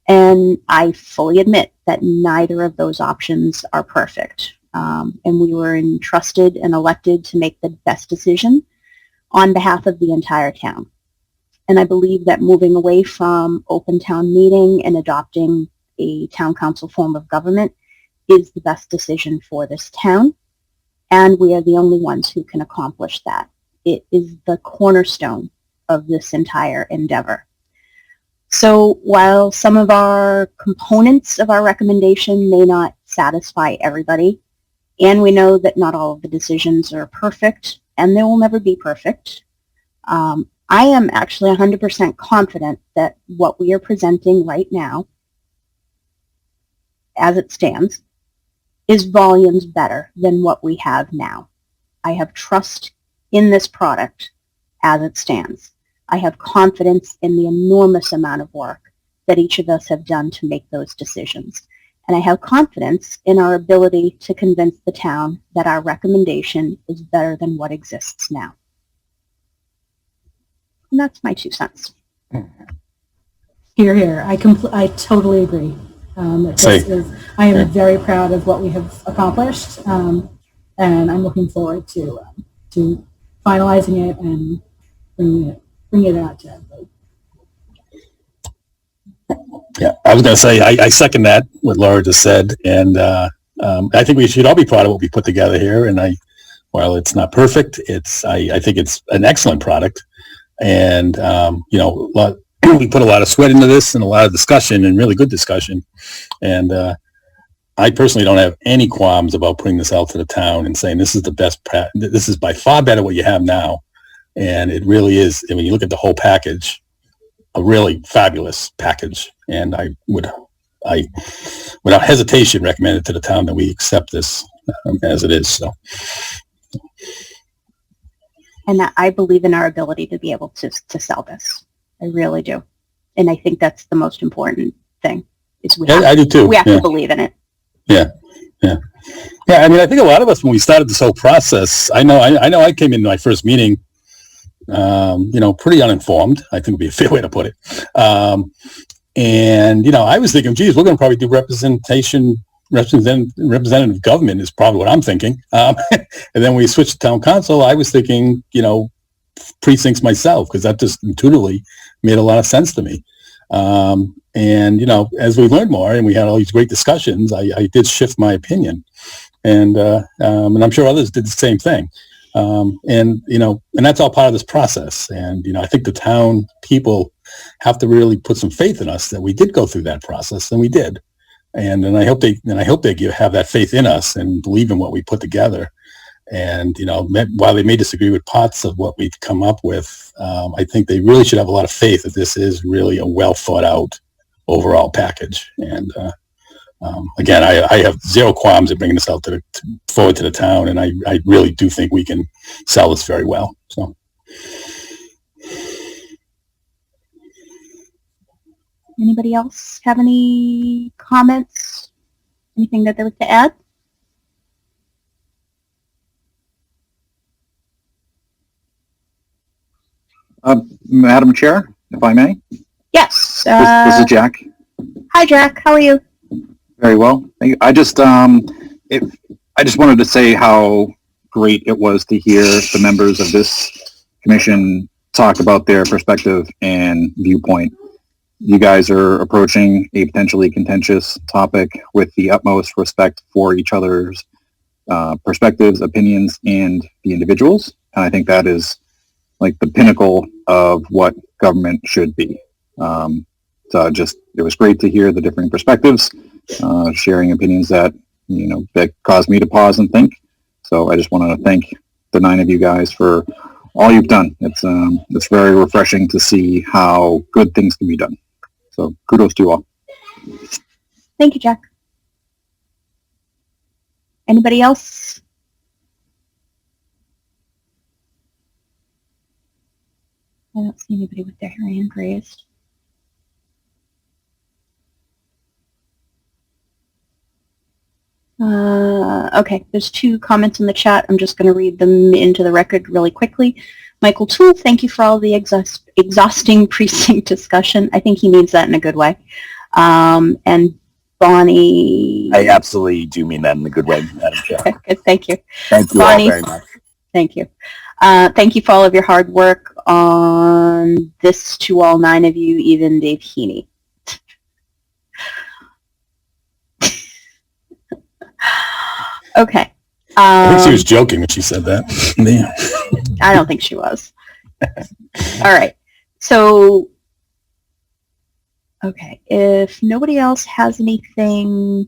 And I fully admit that neither of those options are perfect. And we were entrusted and elected to make the best decision on behalf of the entire town. And I believe that moving away from open town meeting and adopting a town council form of government is the best decision for this town. And we are the only ones who can accomplish that. It is the cornerstone of this entire endeavor. So while some of our components of our recommendation may not satisfy everybody, and we know that not all of the decisions are perfect, and they will never be perfect, I am actually 100% confident that what we are presenting right now, as it stands, is volumes better than what we have now. I have trust in this product as it stands. I have confidence in the enormous amount of work that each of us have done to make those decisions. And I have confidence in our ability to convince the town that our recommendation is better than what exists now. And that's my 2 cents. Here, here. I totally agree. I am very proud of what we have accomplished, and I'm looking forward to finalizing it and bringing it out to everybody. Yeah, I was going to say, I second that, what Laura just said. And I think we should all be proud of what we put together here. And while it's not perfect, I think it's an excellent product. And, we put a lot of sweat into this and a lot of discussion, and really good discussion. And I personally don't have any qualms about putting this out to the town and saying this is the best, this is by far better what you have now. And it really is, when you look at the whole package, a really fabulous package. And I would I, without hesitation, recommended to the town that we accept this as it is. So. And I believe in our ability to be able to sell this. I really do. And I think that's the most important thing is I do too. We have to believe in it. Yeah. I mean, I think a lot of us, when we started this whole process, I know I came into my first meeting, pretty uninformed, I think would be a fair way to put it. And, I was thinking, geez, we're going to probably do representative government is probably what I'm thinking. And then we switched to town council. I was thinking, precincts myself, because that just intuitively made a lot of sense to me. And, as we learned more and we had all these great discussions, I did shift my opinion. And I'm sure others did the same thing. And that's all part of this process. And, I think the town people have to really put some faith in us that we did go through that process, and we did. And I hope they have that faith in us and believe in what we put together. And, while they may disagree with parts of what we've come up with, I think they really should have a lot of faith that this is really a well thought out overall package. And, again, I have zero qualms at bringing this out forward to the town. And I really do think we can sell this very well. So. Anybody else have any comments? Anything that they would like to add? Madam Chair, if I may. Yes. This is Jack. Hi, Jack. How are you? Very well. Thank you. I just wanted to say how great it was to hear the members of this commission talk about their perspective and viewpoint. You guys are approaching a potentially contentious topic with the utmost respect for each other's perspectives, opinions, and the individuals. And I think that is like the pinnacle of what government should be. It was great to hear the differing perspectives, sharing opinions that caused me to pause and think. So I just want to thank the 9 of you guys for all you've done. It's very refreshing to see how good things can be done. So kudos to you all. Thank you, Jack. Anybody else? I don't see anybody with their hand raised. Okay, there's 2 comments in the chat. I'm just going to read them into the record really quickly. Michael Toole, thank you for all the exhausting precinct discussion. I think he means that in a good way. And Bonnie... I absolutely do mean that in a good way, Madam Chair. Okay, good, thank you. Thank you Bonnie, all very much. Thank you. Thank you for all of your hard work on this to all 9 of you, even Dave Heaney. Okay. I think she was joking when she said that. I don't think she was. All right. So, okay. If nobody else has anything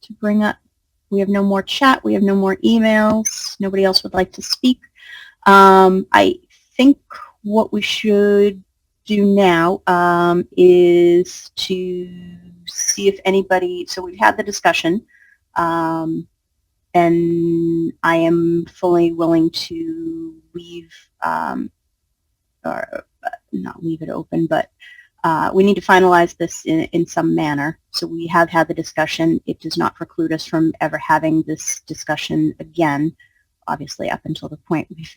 to bring up, we have no more chat. We have no more emails. Nobody else would like to speak. I think what we should do now is to see if anybody, so we've had the discussion, and I am fully willing to leave, or not leave it open, but we need to finalize this in some manner. So we have had the discussion. It does not preclude us from ever having this discussion again, obviously up until the point we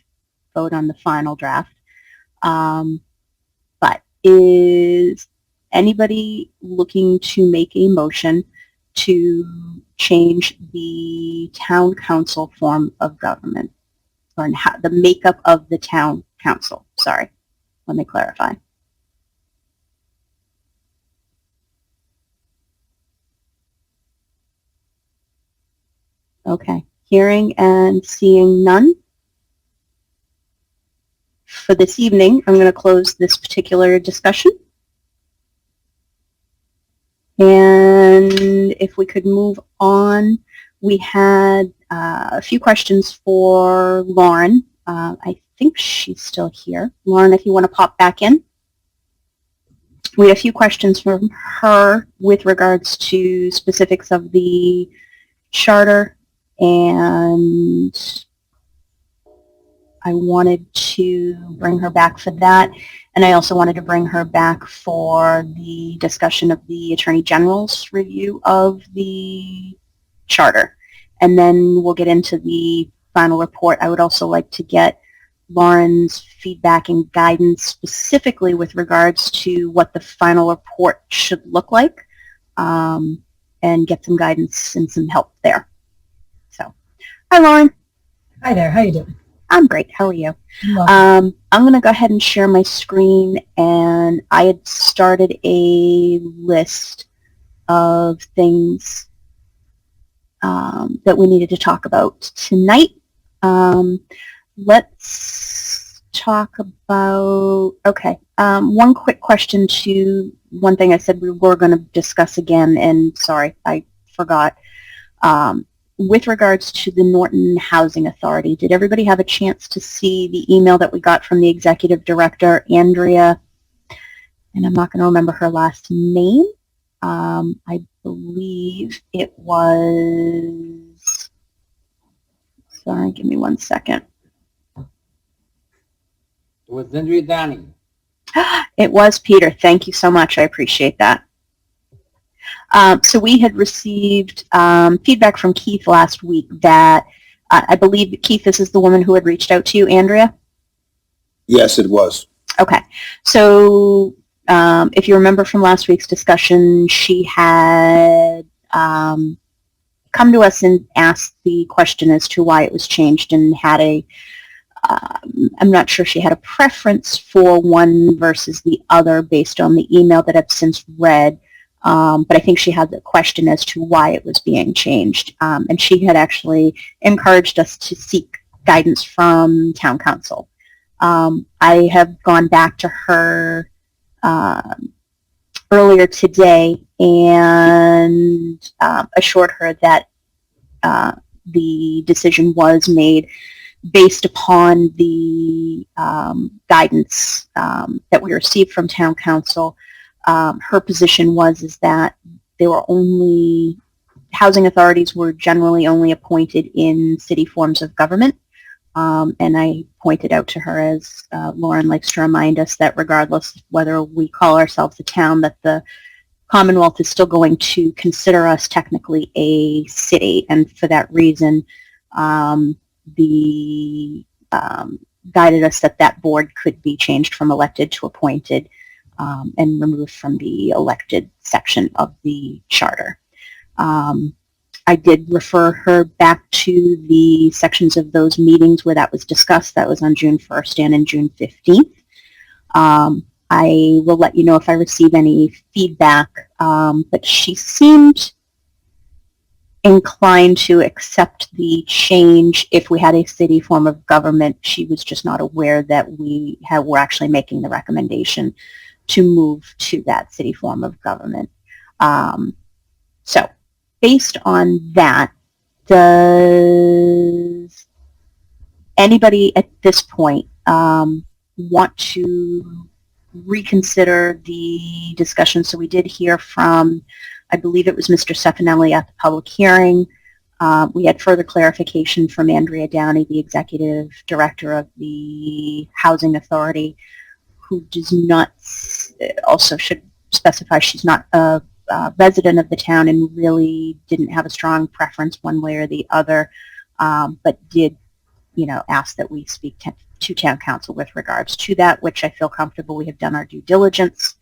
vote on the final draft. But is anybody looking to make a motion to change the town council form of government, or the makeup of the town council? Sorry, let me clarify. Okay, hearing and seeing none. For this evening, I'm going to close this particular discussion. And if we could move on, we had a few questions for Lauren. I think she's still here. Lauren, if you want to pop back in. We had a few questions from her with regards to specifics of the charter, and I wanted to bring her back for that. And I also wanted to bring her back for the discussion of the Attorney General's review of the charter. And then we'll get into the final report. I would also like to get Lauren's feedback and guidance specifically with regards to what the final report should look like, and get some guidance and some help there. So, hi Lauren. Hi there, how you doing? I'm great. How are you? Welcome. I'm going to go ahead and share my screen, and I had started a list of things that we needed to talk about tonight. Let's talk about, one quick question to one thing I said we were going to discuss again, and sorry, I forgot. With regards to the Norton Housing Authority, did everybody have a chance to see the email that we got from the executive director, Andrea, and I'm not going to remember her last name. I believe it was, sorry, give me 1 second. It was Andrea Downey. It was Peter. Thank you so much. I appreciate that. So we had received feedback from Keith last week that I believe, Keith, this is the woman who had reached out to you, Andrea? Yes, it was. Okay. So if you remember from last week's discussion, she had come to us and asked the question as to why it was changed, and had a, I'm not sure she had a preference for one versus the other based on the email that I've since read. But I think she had the question as to why it was being changed. And she had actually encouraged us to seek guidance from town council. I have gone back to her earlier today and assured her that the decision was made based upon the guidance that we received from town council. Her position is that there were only, housing authorities were generally only appointed in city forms of government. And I pointed out to her, as Lauren likes to remind us, that regardless of whether we call ourselves a town, that the Commonwealth is still going to consider us technically a city. And for that reason, guided us that that board could be changed from elected to appointed, and removed from the elected section of the charter. I did refer her back to the sections of those meetings where that was discussed. That was on June 1st and on June 15th. I will let you know if I receive any feedback, but she seemed inclined to accept the change if we had a city form of government. She was just not aware that we're actually making the recommendation to move to that city form of government. So based on that, does anybody at this point want to reconsider the discussion? So we did hear from, I believe it was Mr. Stefanelli at the public hearing. We had further clarification from Andrea Downey, the executive director of the Housing Authority, who does not, also should specify she's not a resident of the town and really didn't have a strong preference one way or the other, but did, ask that we speak to town council with regards to that, which I feel comfortable we have done our due diligence.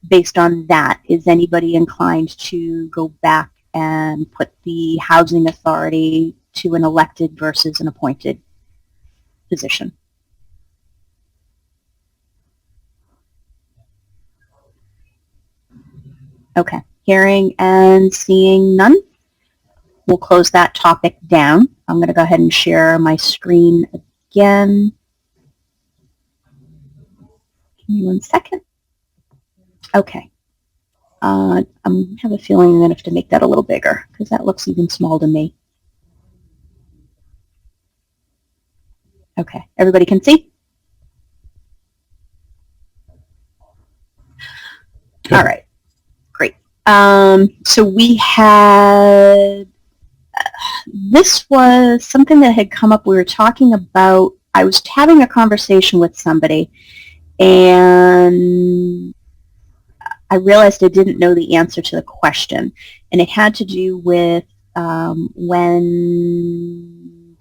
Based on that, is anybody inclined to go back and put the Housing Authority to an elected versus an appointed position? Okay, hearing and seeing none, we'll close that topic down. I'm going to go ahead and share my screen again. Give me 1 second. Okay. I have a feeling I'm going to have to make that a little bigger because that looks even small to me. Okay, everybody can see? All right. Great. So we had, this was something that had come up. We were talking about, I was having a conversation with somebody and I realized I didn't know the answer to the question. And it had to do with when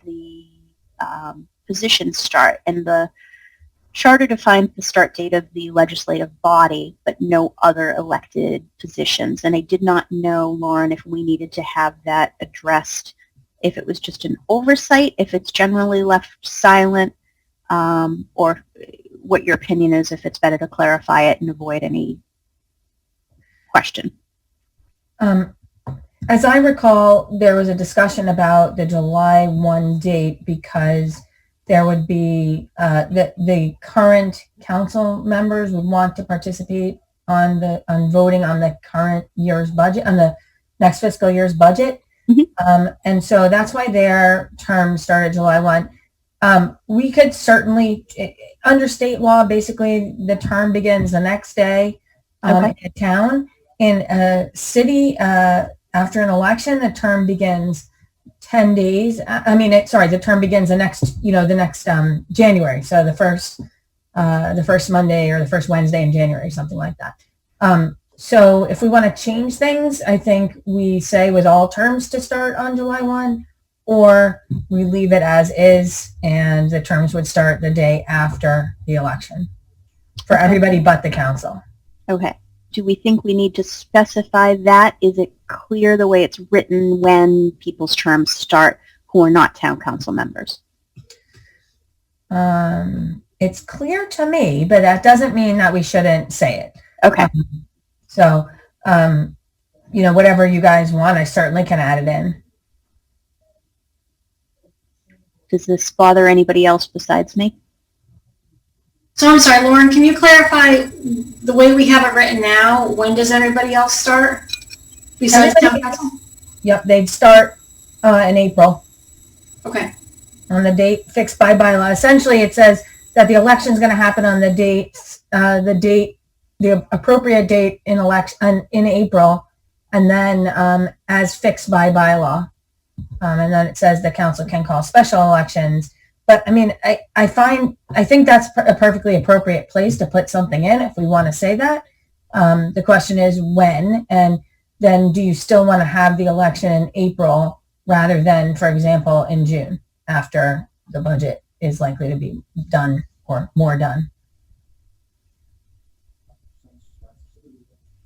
the positions start, and the charter defines the start date of the legislative body, but no other elected positions. And I did not know, Lauren, if we needed to have that addressed, if it was just an oversight, if it's generally left silent, or what your opinion is, if it's better to clarify it and avoid any question. As I recall, there was a discussion about the July 1 date because there would be the current council members would want to participate on voting on the current year's budget, on the next fiscal year's budget. Mm-hmm. And so that's why their term started July 1. We could certainly, under state law, basically the term begins the next day in a town. In a city, after an election, the term begins 10 days. The term begins the next January. So the first Monday or the first Wednesday in January, something like that. So if we want to change things, I think we say with all terms to start on July 1, or we leave it as is and the terms would start the day after the election for everybody but the council. Okay. Do we think we need to specify that? Is it clear the way it's written when people's terms start who are not town council members? It's clear to me, but that doesn't mean that we shouldn't say it. Okay. Whatever you guys want, I certainly can add it in. Does this bother anybody else besides me? So I'm sorry, Lauren, can you clarify the way we have it written now? When does everybody else start? Besides town council? Yep, they'd start in April. Okay. On the date fixed by bylaw. Essentially, it says that the election is going to happen on the appropriate date in April, and then as fixed by bylaw. And then it says the council can call special elections. But I mean, I think that's a perfectly appropriate place to put something in if we want to say that. The question is when, and then do you still want to have the election in April rather than, for example, in June after the budget is likely to be done or more done,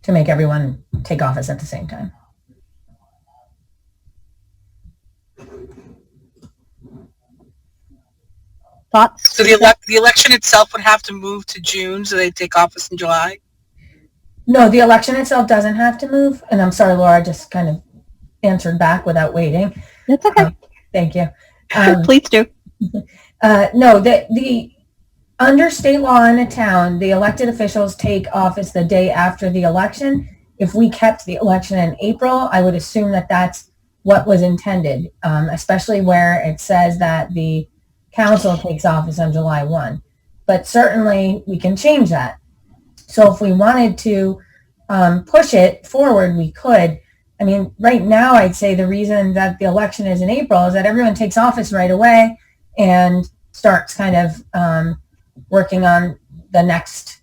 to make everyone take office at the same time? Thoughts? So the election itself would have to move to June, so they take office in July? No, the election itself doesn't have to move. And I'm sorry, Laura, I just kind of answered back without waiting. That's okay. Thank you. Please do. No, the under state law in a town, the elected officials take office the day after the election. If we kept the election in April, I would assume that that's what was intended, especially where it says that the council takes office on July 1. But certainly we can change that. So if we wanted to push it forward, we could. I mean, right now, I'd say the reason that the election is in April is that everyone takes office right away and starts kind of working on the next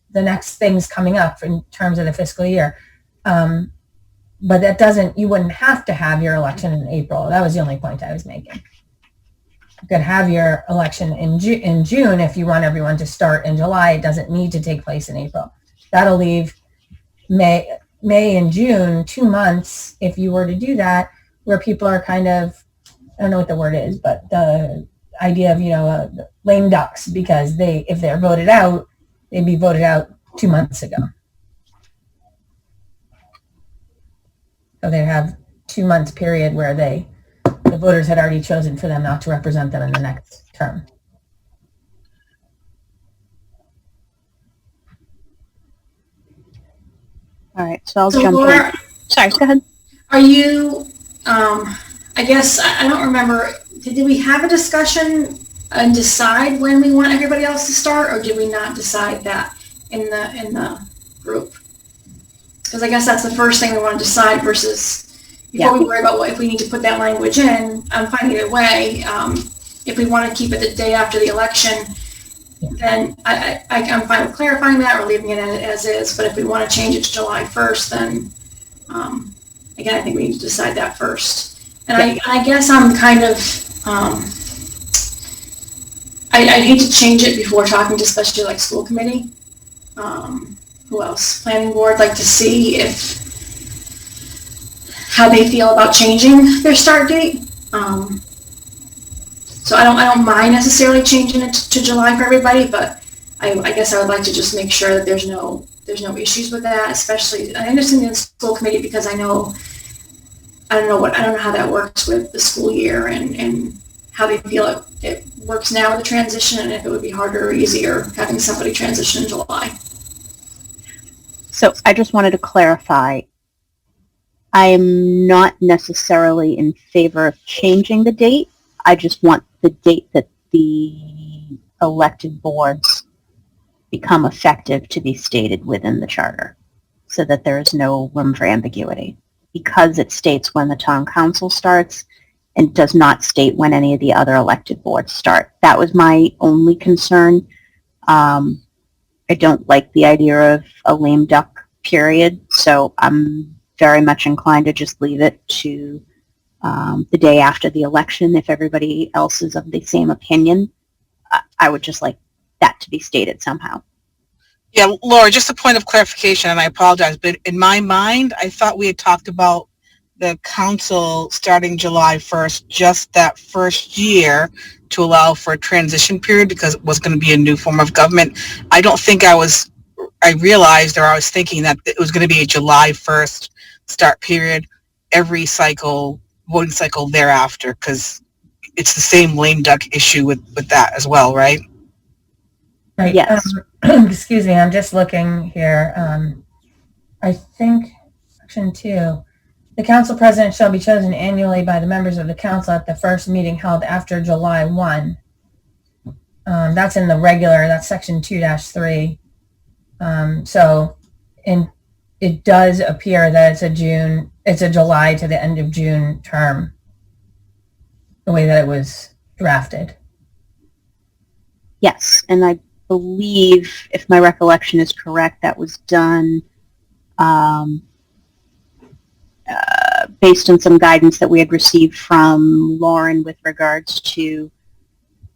things coming up in terms of the fiscal year. But that doesn't, you wouldn't have to have your election in April. That was the only point I was making. You could have your election in June if you want everyone to start in July. It doesn't need to take place in April. That'll leave May and June, 2 months, if you were to do that, where people are kind of, I don't know what the word is, but the idea of, lame ducks, because if they're voted out, they'd be voted out 2 months ago. So they'd have 2 months period where the voters had already chosen for them not to represent them in the next term. All right, so I'll jump Laura, in. Sorry, go ahead. Are you, I guess, I don't remember, did we have a discussion and decide when we want everybody else to start, or did we not decide that in the group? Because I guess that's the first thing we want to decide versus before we worry about if we need to put that language in. I'm fine either way. If we want to keep it the day after the election, then I'm fine with clarifying that or leaving it as is. But if we want to change it to July 1st, then again, I think we need to decide that first. And I guess I'm kind of, I'd hate to change it before talking to especially like school committee. Who else? Planning board, like to see how they feel about changing their start date. So I don't mind necessarily changing it to July for everybody, but I guess I would like to just make sure that there's no issues with that. Especially, I understand the school committee because I don't know how that works with the school year and how they feel it works now with the transition, and if it would be harder or easier having somebody transition in July. So I just wanted to clarify. I am not necessarily in favor of changing the date. I just want the date that the elected boards become effective to be stated within the charter so that there is no room for ambiguity. Because it states when the town council starts and does not state when any of the other elected boards start. That was my only concern. I don't like the idea of a lame duck period, so I'm very much inclined to just leave it to the day after the election. If everybody else is of the same opinion, I would just like that to be stated somehow. Yeah, Laura, just a point of clarification, and I apologize, but in my mind, I thought we had talked about the council starting July 1st, just that first year to allow for a transition period because it was going to be a new form of government. I don't think I realized or I was thinking that it was going to be a July 1st start period every voting cycle thereafter, because it's the same lame duck issue with that as well, right? Right. Yes. Excuse me, I'm just looking here. I think section 2, the council president shall be chosen annually by the members of the council at the first meeting held after July 1. That's in the regular, that's section 2-3. It does appear that it's a July to the end of June term, the way that it was drafted. Yes, and I believe, if my recollection is correct, that was done based on some guidance that we had received from Lauren with regards to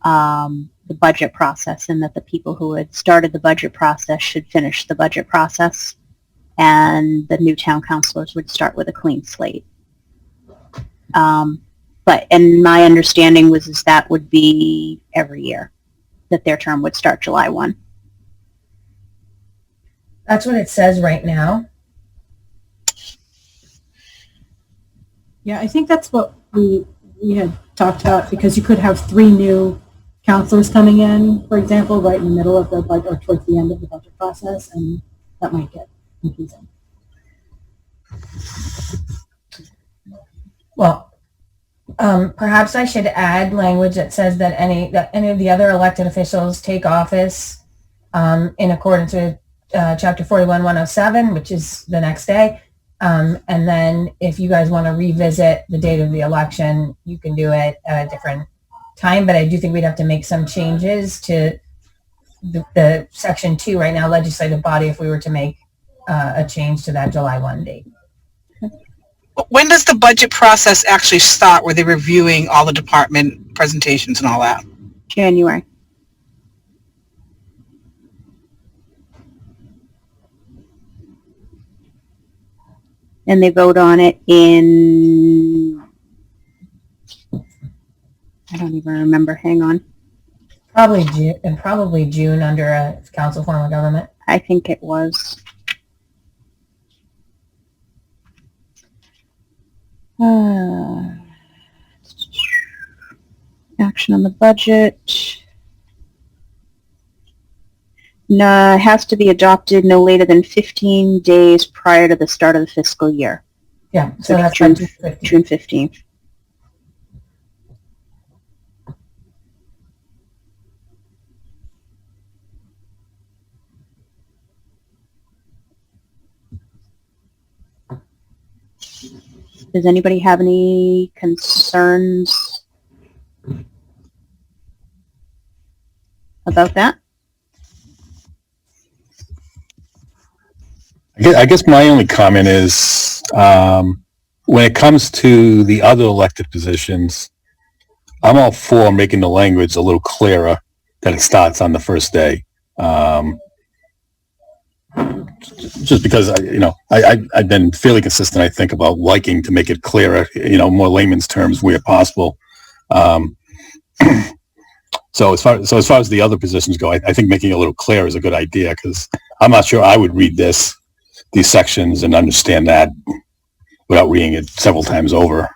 the budget process, and that the people who had started the budget process should finish the budget process, and the new town councilors would start with a clean slate. And my understanding was that would be every year, that their term would start July 1. That's what it says right now. Yeah, I think that's what we had talked about, because you could have 3 new counselors coming in, for example, right in the middle of the budget or towards the end of the budget process, and that might get confusing. Well, perhaps I should add language that says that any of the other elected officials take office in accordance with Chapter 41-107, which is the next day. And then if you guys want to revisit the date of the election, you can do it at a different time. But I do think we'd have to make some changes to the Section 2 right now, legislative body, if we were to make a change to that July 1 date. When does the budget process actually start, where they're reviewing all the department presentations and all that? January. And they vote on it in, I don't even remember, hang on. Probably June under a council form of government. I think it was. Action on the budget. No, it has to be adopted no later than 15 days prior to the start of the fiscal year. Yeah, So that's June, by June 15th. Does anybody have any concerns about that? I guess my only comment is, when it comes to the other elected positions, I'm all for making the language a little clearer that it starts on the first day. Just because I've been fairly consistent, I think, about liking to make it clearer, more layman's terms where possible. So as far as the other positions go, I think making it a little clearer is a good idea, because I'm not sure I would read these sections and understand that without reading it several times over.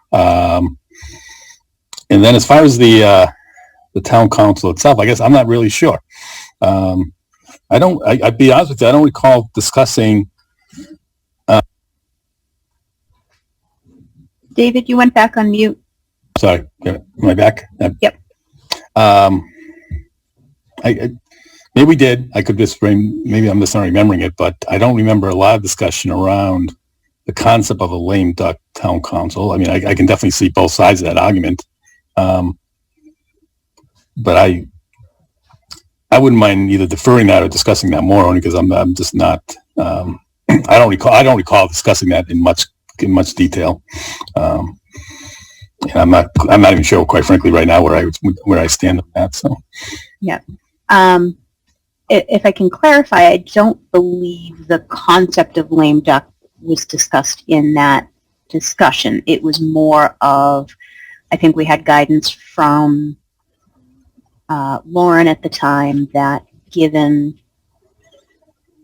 And then as far as the town council itself, I guess I'm not really sure. I'd be honest with you, I don't recall discussing. David, you went back on mute. Sorry, am I back? Yep. Maybe we did. I could just maybe I'm just not remembering it, but I don't remember a lot of discussion around the concept of a lame duck town council. I mean, I can definitely see both sides of that argument. But I wouldn't mind either deferring that or discussing that more, only because I'm just not. I don't recall discussing that in much detail. And I'm not even sure, quite frankly, right now where I stand on that. So. Yeah. If I can clarify, I don't believe the concept of lame duck was discussed in that discussion. It was more of, I think we had guidance from Lauren at the time that given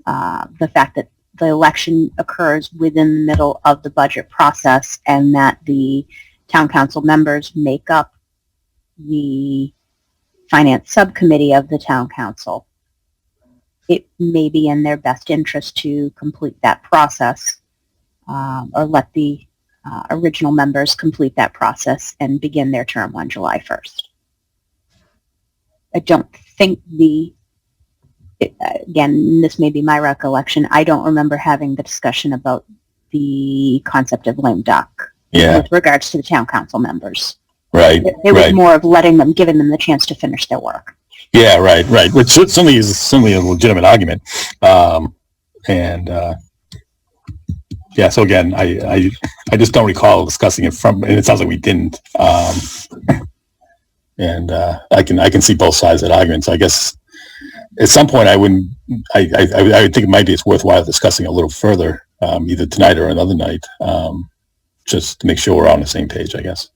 the fact that the election occurs within the middle of the budget process and that the town council members make up the finance subcommittee of the town council, it may be in their best interest to complete that process or let the original members complete that process and begin their term on July 1st. I don't think again, this may be my recollection, I don't remember having the discussion about the concept of lame duck with regards to the town council members. Right. It was more of giving them the chance to finish their work. Yeah, right. Which certainly is a legitimate argument. So again, I just don't recall discussing it and it sounds like we didn't. And I can see both sides of that argument. So I guess at some point I would think it might be worthwhile discussing a little further, either tonight or another night, just to make sure we're on the same page, I guess.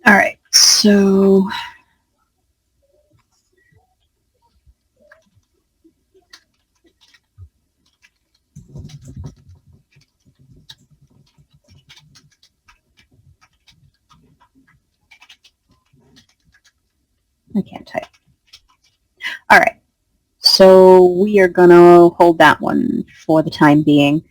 All right, so I can't type. All right, so we are going to hold that one for the time being.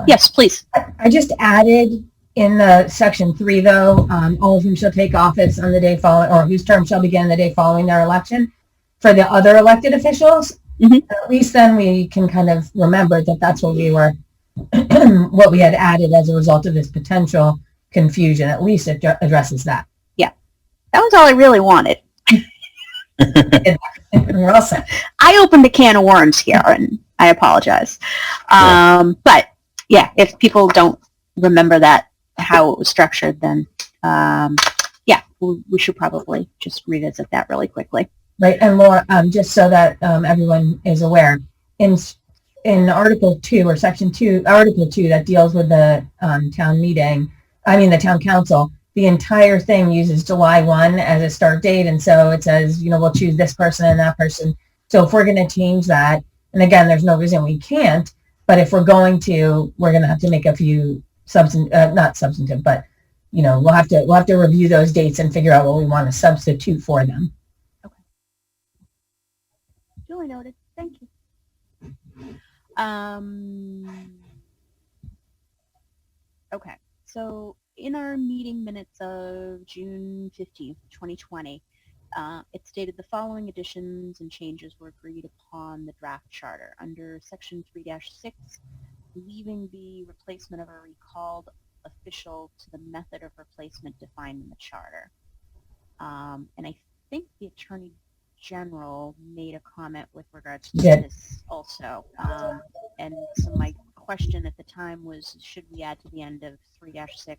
Yes, please. I just added in the section 3, though, all of whom shall take office on the day following, or whose term shall begin the day following their election. For the other elected officials, at least then we can kind of remember that that's what we were, what we had added as a result of this potential confusion. At least it addresses that. Yeah, that was all I really wanted. We're all set. I opened a can of worms here, and I apologize. But yeah, if people don't remember that, how it was structured, then yeah, we should probably just revisit that really quickly. Right, and Laura, just so that everyone is aware, in Article 2 or Section 2, Article 2 that deals with the the town council, the entire thing uses July 1 as a start date, and so it says, we'll choose this person and that person. So if we're going to change that, and again, there's no reason we can't, but if we're going to, we're going to have to make a few not substantive, but we'll have to review those dates and figure out what we want to substitute for them. Okay. Duly noted. Thank you. Okay. So in our meeting minutes of June 15th, 2020, It stated the following additions and changes were agreed upon the draft charter. Under section 3-6, leaving the replacement of a recalled official to the method of replacement defined in the charter. And I think the Attorney General made a comment with regards to this also. And so my question at the time was, should we add to the end of 3-6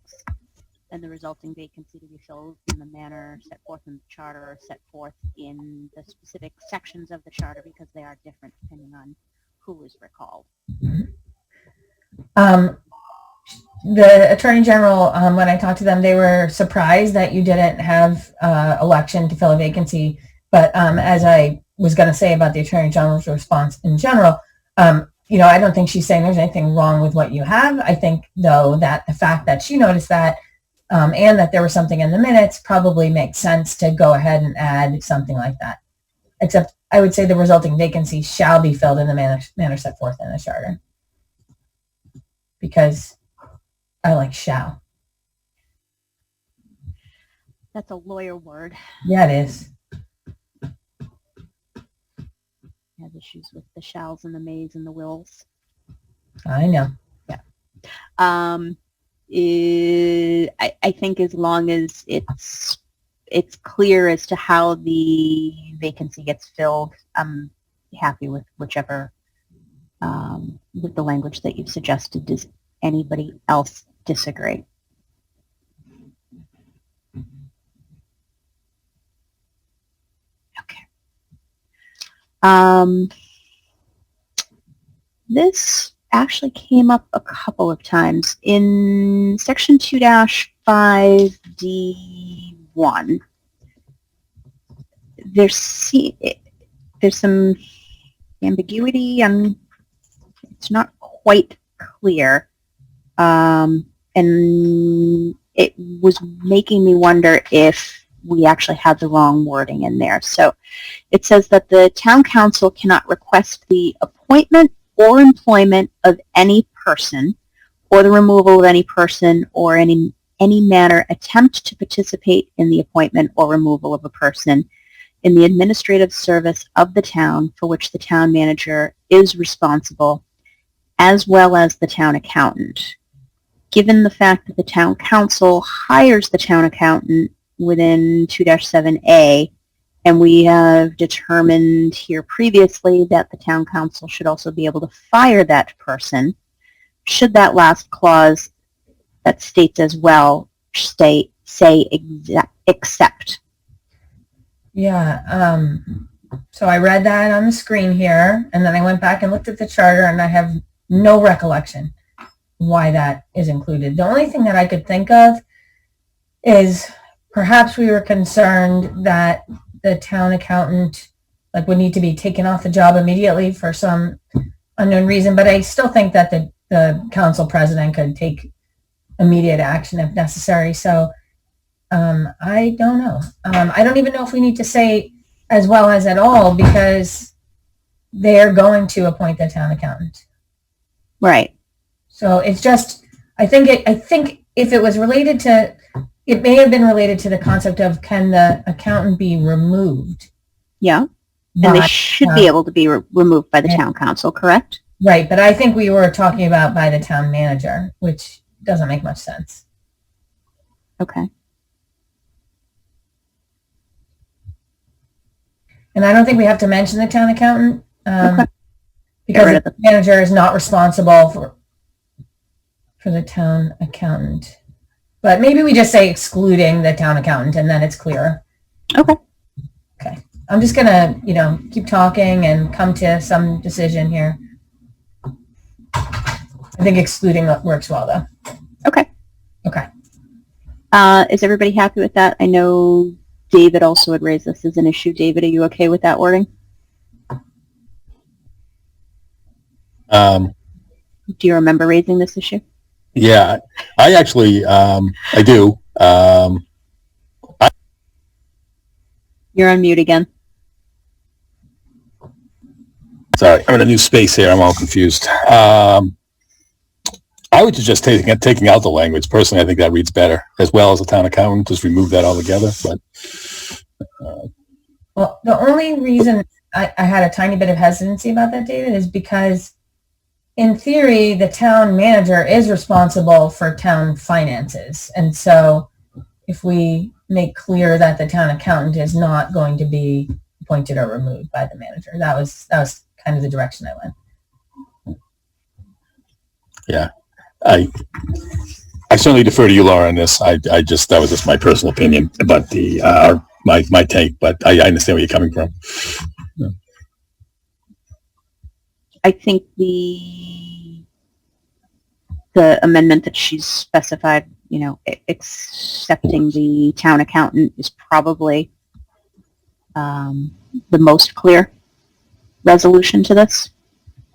and the resulting vacancy to be filled in the manner set forth in the charter or set forth in the specific sections of the charter, because they are different depending on who is recalled. The Attorney General, when I talked to them, they were surprised that you didn't have election to fill a vacancy. But as I was going to say about the Attorney General's response in general, I don't think she's saying there's anything wrong with what you have. I think, though, that the fact that she noticed that and that there was something in the minutes probably makes sense to go ahead and add something like that. Except I would say the resulting vacancy shall be filled in the manner set forth in the charter. Because I like shall. That's a lawyer word. Yeah, it is. I have issues with the shalls and the mays and the wills. I know. Yeah. I think as long as it's clear as to how the vacancy gets filled, I'm happy with whichever, with the language that you've suggested. Does anybody else disagree? Okay. This actually came up a couple of times in section 2-5D1. There's some ambiguity, and it's not quite clear, and it was making me wonder if we actually had the wrong wording in there. So it says that the town council cannot request the appointment or employment of any person, or the removal of any person, or any manner attempt to participate in the appointment or removal of a person in the administrative service of the town for which the town manager is responsible, as well as the town accountant. Given the fact that the town council hires the town accountant within 2-7A, and we have determined here previously that the town council should also be able to fire that person, should that last clause that states as well say except? Yeah, so I read that on the screen here, and then I went back and looked at the charter, and I have no recollection why that is included. The only thing that I could think of is perhaps we were concerned that the town accountant would need to be taken off the job immediately for some unknown reason, but I still think that the council president could take immediate action if necessary. So I don't know. I don't even know if we need to say as well as at all, because they're going to appoint the town accountant. Right. So it's just, I think if it was related to, it may have been related to the concept of, can the accountant be removed? Yeah. And they should be able to be removed by the town council, correct? Right. But I think we were talking about by the town manager, which doesn't make much sense. Okay. And I don't think we have to mention the town accountant, because the manager is not responsible for the town accountant. But maybe we just say excluding the town accountant, and then it's clearer. Okay. Okay. I'm just gonna, keep talking and come to some decision here. I think excluding works well, though. Okay. Okay. Is everybody happy with that? I know David also had raised this as an issue. David, are you okay with that wording? Do you remember raising this issue? Yeah, I actually, I do. You're on mute again. Sorry, I'm in a new space here. I'm all confused. I would suggest taking out the language. Personally, I think that reads better, as well as the town accountant. Just remove that altogether. But Well, the only reason I had a tiny bit of hesitancy about that, David, is because in theory, the town manager is responsible for town finances. And so if we make clear that the town accountant is not going to be appointed or removed by the manager, that was kind of the direction I went. Yeah. I certainly defer to you, Laura, on this. That was just my personal opinion about my take, but I understand where you're coming from. Yeah. I think the amendment that she's specified, accepting the town accountant is probably the most clear resolution to this.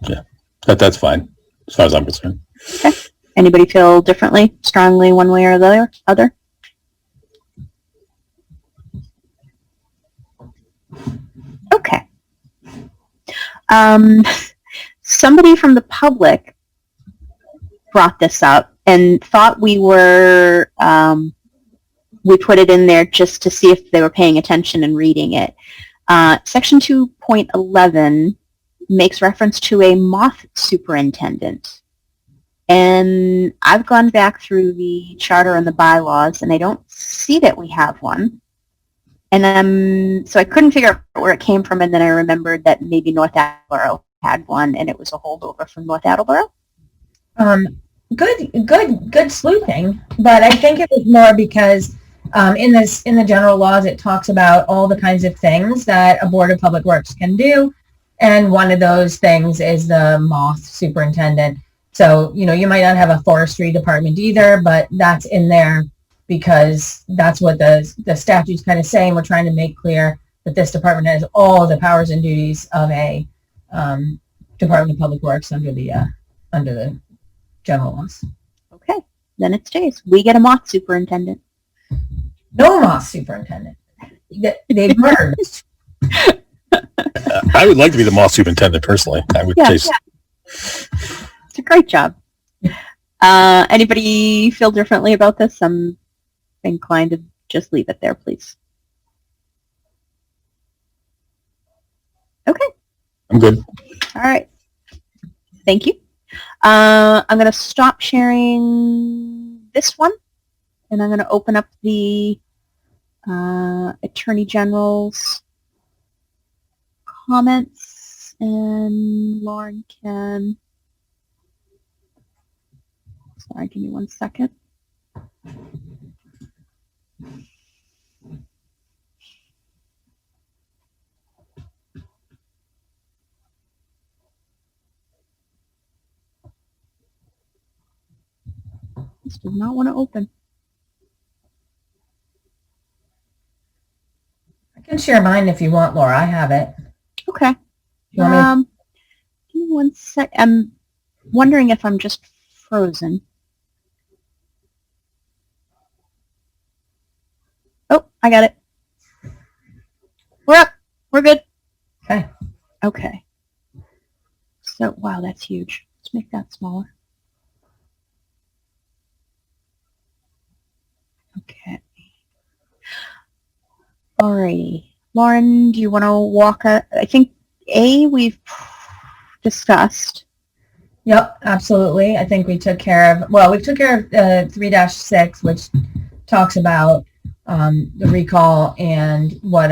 Yeah, that's fine as far as I'm concerned. Okay. Anybody feel differently, strongly, one way or the other? Okay. Somebody from the public brought this up and thought we put it in there just to see if they were paying attention and reading it. Section 2.11 makes reference to a moth superintendent. And I've gone back through the charter and the bylaws, and I don't see that we have one. And so I couldn't figure out where it came from, and then I remembered that maybe North Attleboro had one, and it was a holdover from North Attleboro. Good sleuthing, but I think it was more because in the general laws it talks about all the kinds of things that a Board of Public Works can do, and one of those things is the moth superintendent. So, you might not have a forestry department either, but that's in there because that's what the statute's kind of saying. We're trying to make clear that this department has all the powers and duties of a Department of Public Works under the general laws. Okay, then it stays. We get a moth superintendent. No moth superintendent. They've merged. I would like to be the moth superintendent personally. I would taste. Yeah. It's a great job. Anybody feel differently about this? I'm inclined to just leave it there, please. Okay. I'm good. All right. Thank you. I'm going to stop sharing this one, and I'm going to open up the Attorney General's comments, and Lauren can... Sorry, give me 1 second. This does not want to open. I can share mine if you want, Laura. I have it. Okay. You want me Give me 1 sec. I'm wondering if I'm just frozen. Oh, I got it. We're up. We're good. Okay. Okay. So, wow, that's huge. Let's make that smaller. Okay. Alrighty. Lauren, do you want to walk I think A, we've discussed. Yep, absolutely. I think we took care of 3-6, which talks about the recall and what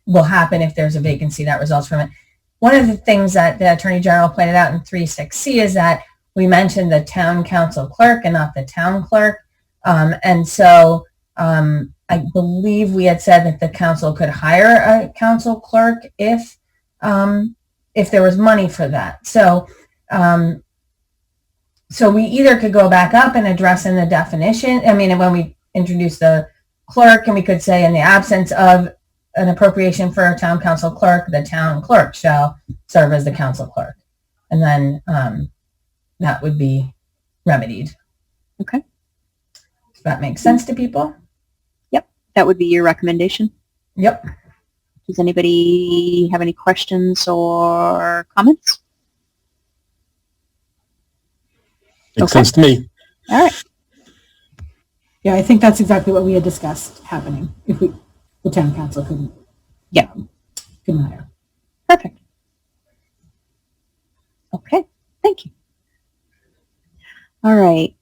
will happen if there's a vacancy that results from it. One of the things that the Attorney General pointed out in 3-6C is that we mentioned the town council clerk and not the town clerk. And so I believe we had said that the council could hire a council clerk if there was money for that. So so we either could go back up and address in the definition. I mean, when we introduce the clerk, and we could say in the absence of an appropriation for a town council clerk, the town clerk shall serve as the council clerk. And then that would be remedied. Okay. Does that make sense to people? Yep. That would be your recommendation. Yep. Does anybody have any questions or comments? Makes sense to me. All right. Yeah, I think that's exactly what we had discussed happening. If we the town council could, Yeah. could hire. Perfect. Okay, thank you. All right.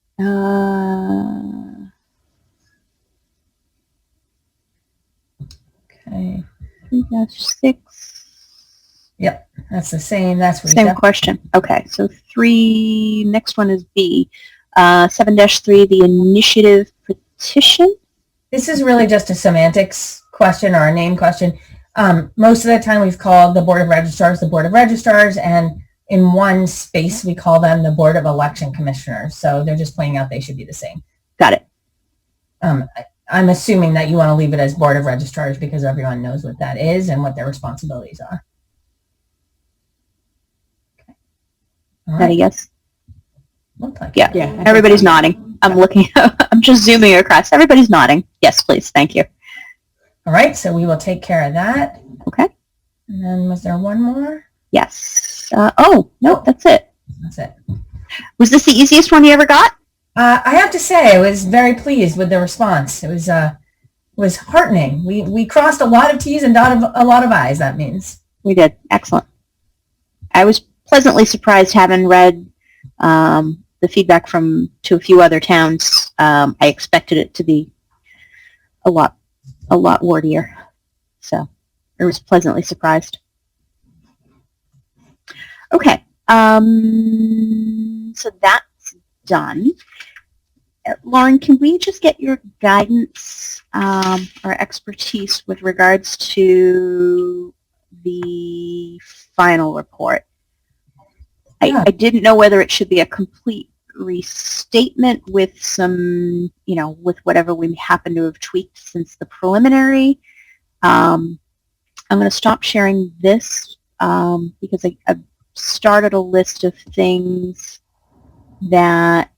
Okay. 3-6. Yep, that's the same. That's Same Rita. question. Okay, so next one is B. 7-3, the initiative petition. This is really just a semantics question or a name question. Most of the time we've called the Board of Registrars the Board of Registrars, and in one space we call them the Board of Election Commissioners. So they're just pointing out they should be the same. Got it. I'm assuming that you want to leave it as Board of Registrars because everyone knows what that is and what their responsibilities are. Okay. All Is that a right. yes? Looks like Yeah. it. Yeah. Everybody's nodding. I'm looking. I'm just zooming across. Everybody's nodding. Yes, please. Thank you. All right, so we will take care of that. Okay. And then was there one more? Yes. Oh, no, that's it. That's it. Was this the easiest one you ever got? I have to say, I was very pleased with the response. It was heartening. We crossed a lot of T's and dotted a lot of I's, that means. We did. Excellent. I was pleasantly surprised having read the feedback to a few other towns. I expected it to be a lot wordier. So I was pleasantly surprised. Okay. So that's done. Lauren, can we just get your guidance or expertise with regards to the final report? Yeah. I didn't know whether it should be a complete restatement with some, with whatever we happen to have tweaked since the preliminary. I'm going to stop sharing this because I've started a list of things that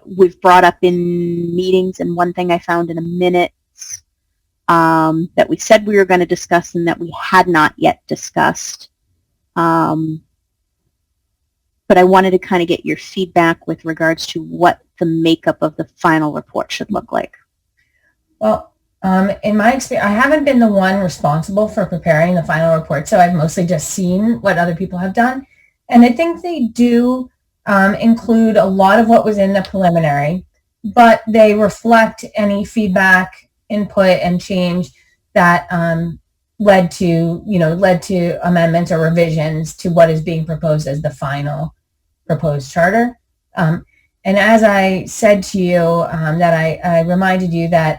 we've brought up in meetings, and one thing I found in a minute that we said we were going to discuss and that we had not yet discussed. But I wanted to kind of get your feedback with regards to what the makeup of the final report should look like. Well, in my experience, I haven't been the one responsible for preparing the final report, so I've mostly just seen what other people have done. And I think they do include a lot of what was in the preliminary, but they reflect any feedback, input, and change that led to amendments or revisions to what is being proposed as the final proposed charter. And as I said to you, that I reminded you that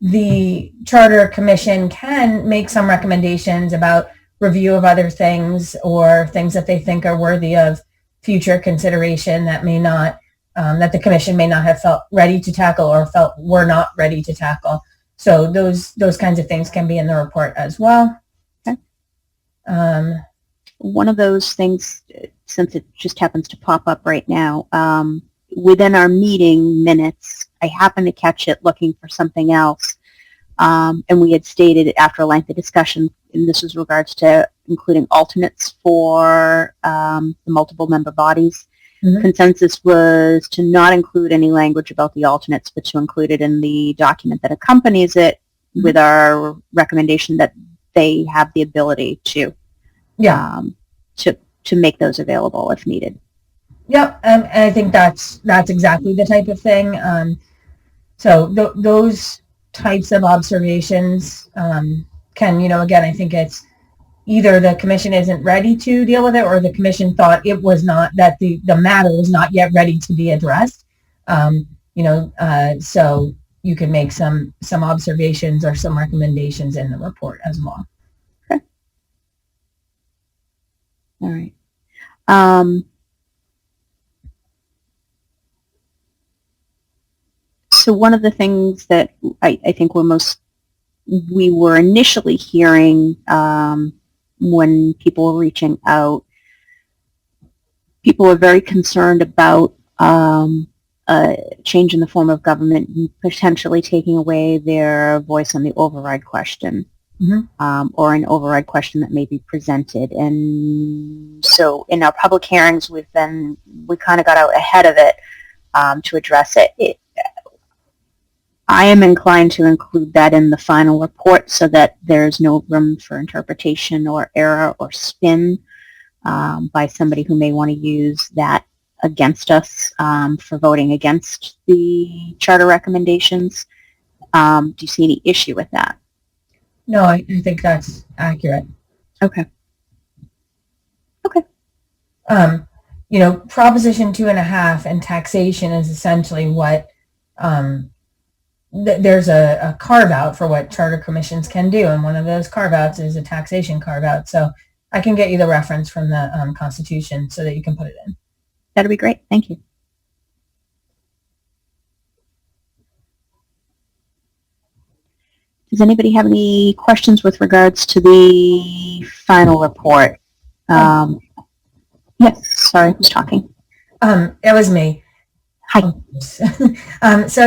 the Charter Commission can make some recommendations about review of other things or things that they think are worthy of future consideration that may not, that the Commission may not have felt ready to tackle or felt were not ready to tackle. So those kinds of things can be in the report as well. Okay. One of those things, since it just happens to pop up right now, within our meeting minutes, I happened to catch it looking for something else. And we had stated after a lengthy discussion, and this was regards to including alternates for the multiple member bodies. Mhm. Consensus was to not include any language about the alternates, but to include it in the document that accompanies it with our recommendation that they have the ability to to make those available if needed. Yep, and I think that's exactly the type of thing. So those types of observations can, again, I think it's either the Commission isn't ready to deal with it or the Commission thought it was not, that the matter was not yet ready to be addressed. So you can make some observations or some recommendations in the report as well. Okay. All right. So one of the things that I think we were initially hearing when people were reaching out, people were very concerned about a change in the form of government potentially taking away their voice on the override question. Mm-hmm. Or an override question that may be presented. And so in our public hearings, we kind of got out ahead of it to address it. I am inclined to include that in the final report so that there's no room for interpretation or error or spin by somebody who may want to use that against us for voting against the charter recommendations. Do you see any issue with that? No, I think that's accurate. Okay. Proposition 2.5 and taxation is essentially what, there's a carve out for what charter commissions can do. And one of those carve outs is a taxation carve out. So I can get you the reference from the Constitution so that you can put it in. That'd be great. Thank you. Does anybody have any questions with regards to the final report? Yes, sorry, who's talking? It was me. Hi. So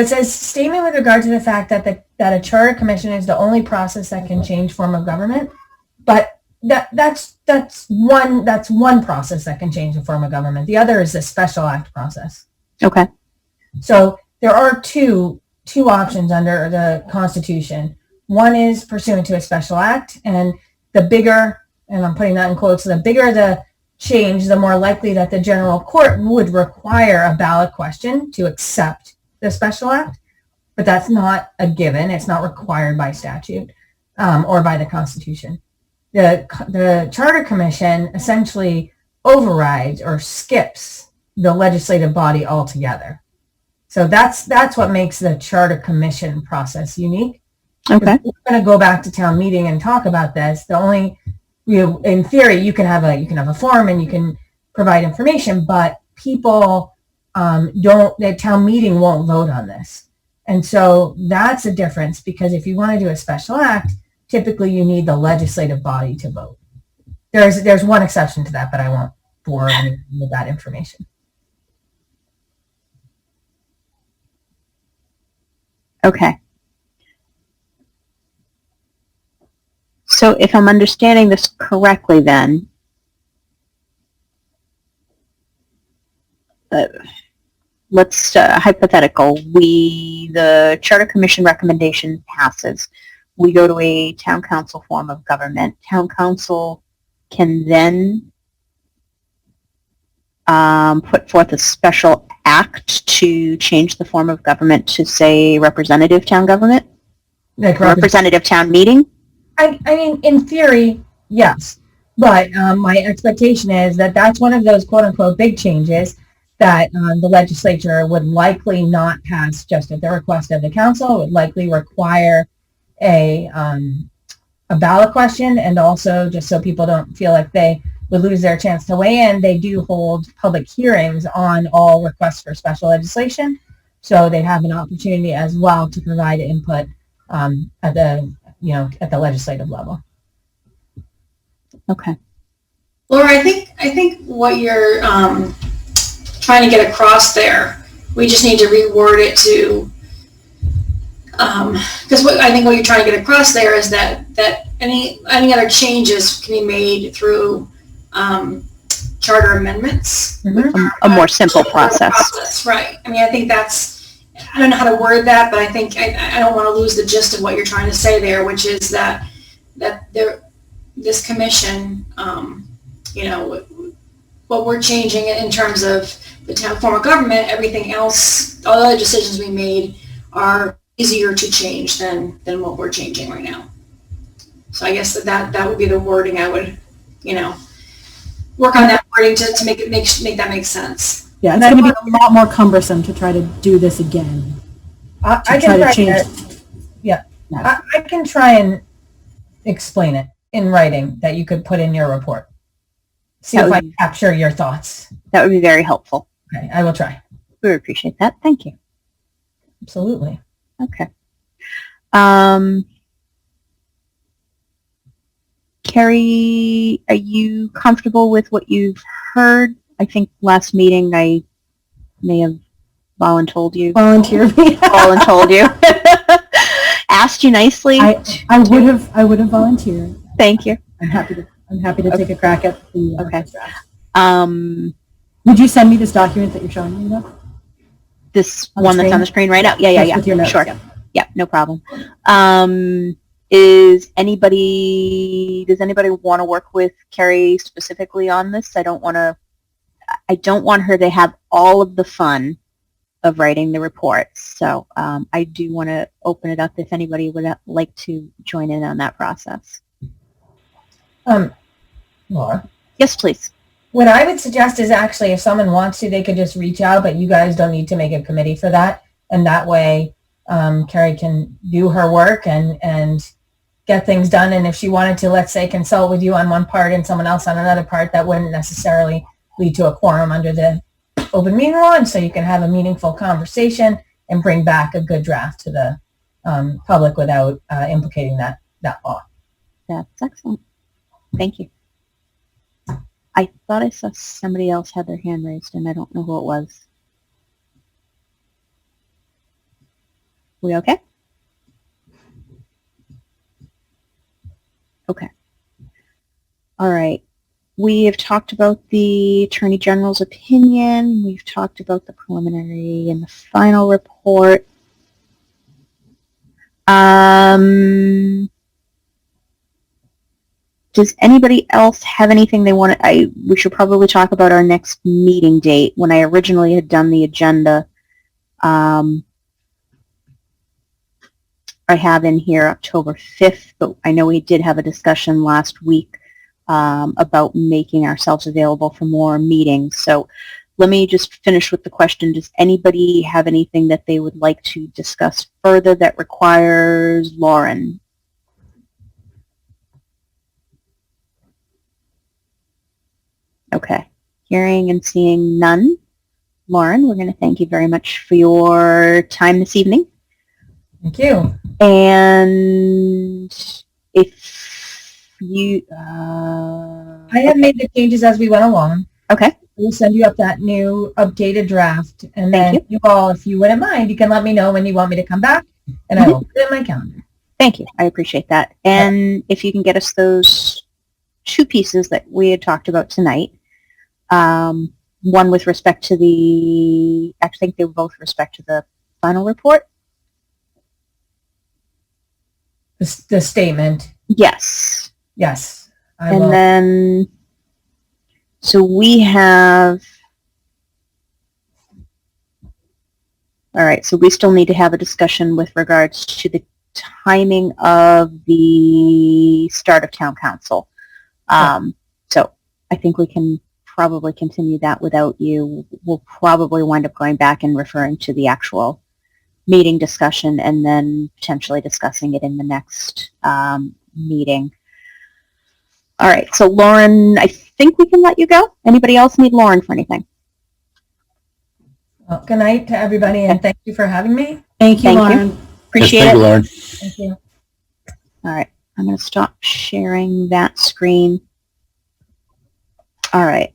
it says, statement with regard to the fact that a charter commission is the only process that can change form of government, but that's one process that can change the form of government. The other is the special act process. Okay. So there are two options under the Constitution. One is pursuant to a special act, and the bigger, and I'm putting that in quotes, the bigger the change, the more likely that the general court would require a ballot question to accept the special act. But that's not a given. It's not required by statute or by the Constitution. The Charter Commission essentially overrides or skips the legislative body altogether. So that's what makes the Charter Commission process unique. Okay. If we're going to go back to town meeting and talk about this. The only, in theory, you can have a forum and you can provide information, but people the town meeting won't vote on this. And so that's a difference, because if you want to do a special act, typically you need the legislative body to vote. There's one exception to that, but I won't bore you with that information. Okay. So if I'm understanding this correctly then, let's hypothetical. The Charter Commission recommendation passes. We go to a town council form of government. Town council can then put forth a special act to change the form of government to, say, representative town government? Like representative town meeting? I mean, in theory, yes. But my expectation is that that's one of those quote-unquote big changes that the legislature would likely not pass just at the request of the council. It would likely require a ballot question, and also, just so people don't feel like they would lose their chance to weigh in, they do hold public hearings on all requests for special legislation. So they have an opportunity as well to provide input at the legislative level. Okay. Laura, I think what you're trying to get across there, we just need to reword it to, because I think what you're trying to get across there is that any other changes can be made through charter amendments. Mm-hmm. A more simple process. Right. I mean, I think that's, I don't know how to word that, but I think I don't want to lose the gist of what you're trying to say there, which is that this commission, what we're changing in terms of the town form of government, everything else, all the other decisions we made are easier to change than what we're changing right now. So I guess that would be the wording I would, work on that wording to make that make sense. Yeah, it's going to be a lot more cumbersome to try to do this again. I can try and explain it in writing that you could put in your report. See if I capture your thoughts. That would be very helpful. Okay, I will try. We appreciate that. Thank you. Absolutely. Okay. Carrie, are you comfortable with what you've heard? I think last meeting I may have voluntold you. Volunteered me. Voluntold you. Asked you nicely. I would have volunteered. Thank you. I'm happy to take a crack at the first draft. Would you send me this document that you're showing me though? This one that's on the screen right now? Yeah. With your notes, Sure. Yeah, no problem. Does anybody want to work with Carrie specifically on this? I don't want her to have all of the fun of writing the reports. So I do want to open it up if anybody would like to join in on that process. Laura? Yes, please. What I would suggest is actually if someone wants to, they could just reach out, but you guys don't need to make a committee for that. And that way, Carrie can do her work and get things done. And if she wanted to, let's say, consult with you on one part and someone else on another part, that wouldn't necessarily lead to a quorum under the open meeting law. And so you can have a meaningful conversation and bring back a good draft to the public without implicating that law. That's excellent. Thank you. I thought I saw somebody else had their hand raised, and I don't know who it was. We okay? Okay. All right. We have talked about the Attorney General's opinion. We've talked about the preliminary and the final report. Does anybody else have anything they want to, we should probably talk about our next meeting date. When I originally had done the agenda, I have in here October 5th, but I know we did have a discussion last week about making ourselves available for more meetings. So let me just finish with the question. Does anybody have anything that they would like to discuss further that requires Lauren? Okay. Hearing and seeing none. Lauren, we're going to thank you very much for your time this evening. Thank you. And if you... I have made the changes as we went along. Okay. We'll send you up that new updated draft. And then Thank you all, if you wouldn't mind, you can let me know when you want me to come back. And I will put it in my calendar. Thank you. I appreciate that. And if you can get us those two pieces that we had talked about tonight, one with respect to the, I think they were both with respect to the final report. The statement. Yes. Yes. I And will. then, so we have, all right, so we still need to have a discussion with regards to the timing of the start of town council. So I think we can probably continue that without you. We'll probably wind up going back and referring to the actual meeting discussion and then potentially discussing it in the next meeting. All right, so Lauren, I think we can let you go. Anybody else need Lauren for anything? Well, good night to everybody, and thank you for having me. Thank you, Thank Lauren. you. Appreciate Thank it. you, Lauren. Thank you. All right, I'm going to stop sharing that screen. All right.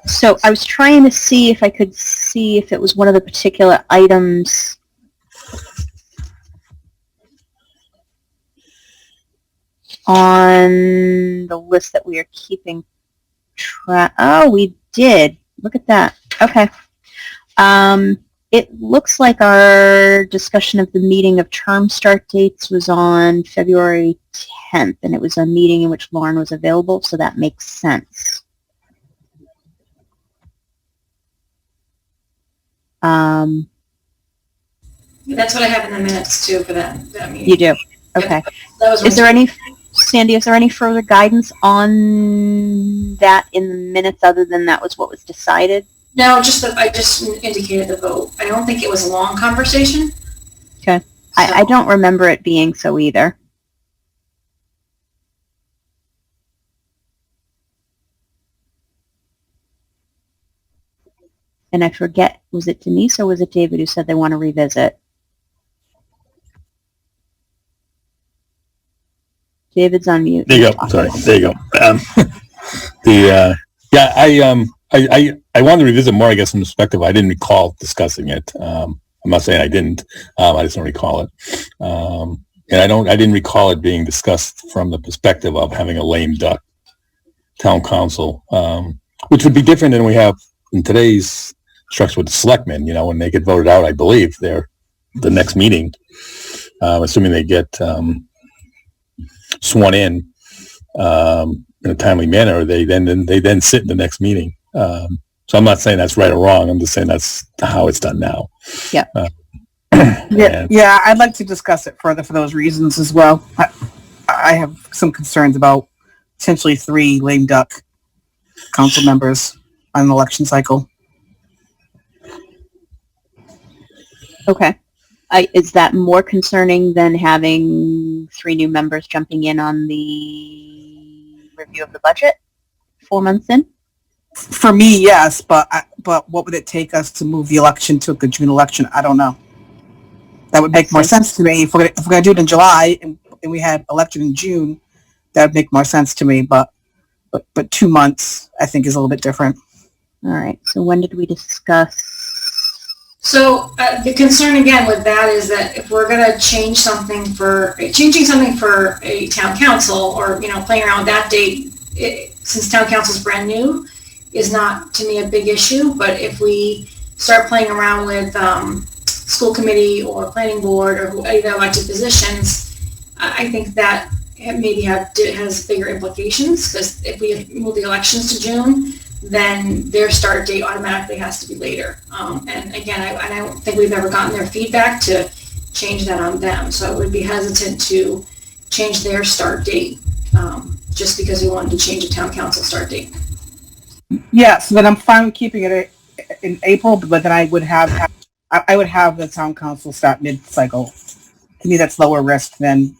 So I was trying to see if I could see if it was one of the particular items on the list that we are keeping track. Oh, we did. Look at that. Okay. It looks like our discussion of the meeting of term start dates was on February 10th, and it was a meeting in which Lauren was available, so that makes sense. That's what I have in the minutes too for that meeting. You do? Okay. That was Is there any, Sandy, is there any further guidance on that in the minutes other than that was what was decided? No, just that I just indicated the vote. I don't think it was a long conversation. Okay. I don't remember it being so either. And I forget, was it Denise or was it David who said they want to revisit? David's on mute. There you go. Sorry. There you go. I wanted to revisit more, I guess, from the perspective. I didn't recall discussing it. I'm not saying I didn't. I just don't recall it. And I didn't recall it being discussed from the perspective of having a lame duck town council, which would be different than we have in today's structure with the selectmen, when they get voted out, I believe they're the next meeting, assuming they get sworn in a timely manner. They then sit in the next meeting. So I'm not saying that's right or wrong. I'm just saying that's how it's done now. Yeah. Yeah, I'd like to discuss it further for those reasons as well. I have some concerns about potentially 3 lame duck council members on an election cycle. Okay. Is that more concerning than having 3 new members jumping in on the review of the budget 4 months in? For me, yes, but what would it take us to move the election to a June election? I don't know. That would make more sense to me. If we're gonna do it in July and we had election in June, that would make more sense to me. But 2 months, I think, is a little bit different. All right. So when did we discuss? So the concern again with that is that if we're going to changing something for a town council, or playing around with that date, since town council is brand new, is not to me a big issue. But if we start playing around with school committee or planning board or either elected positions, I think that maybe has bigger implications, because if we move the elections to June, then their start date automatically has to be later. And again, I don't think we've ever gotten their feedback to change that on them. So I would be hesitant to change their start date just because we wanted to change a town council start date. Yeah, so then I'm fine with keeping it in April, but then I would have the town council start mid-cycle. To me, that's lower risk than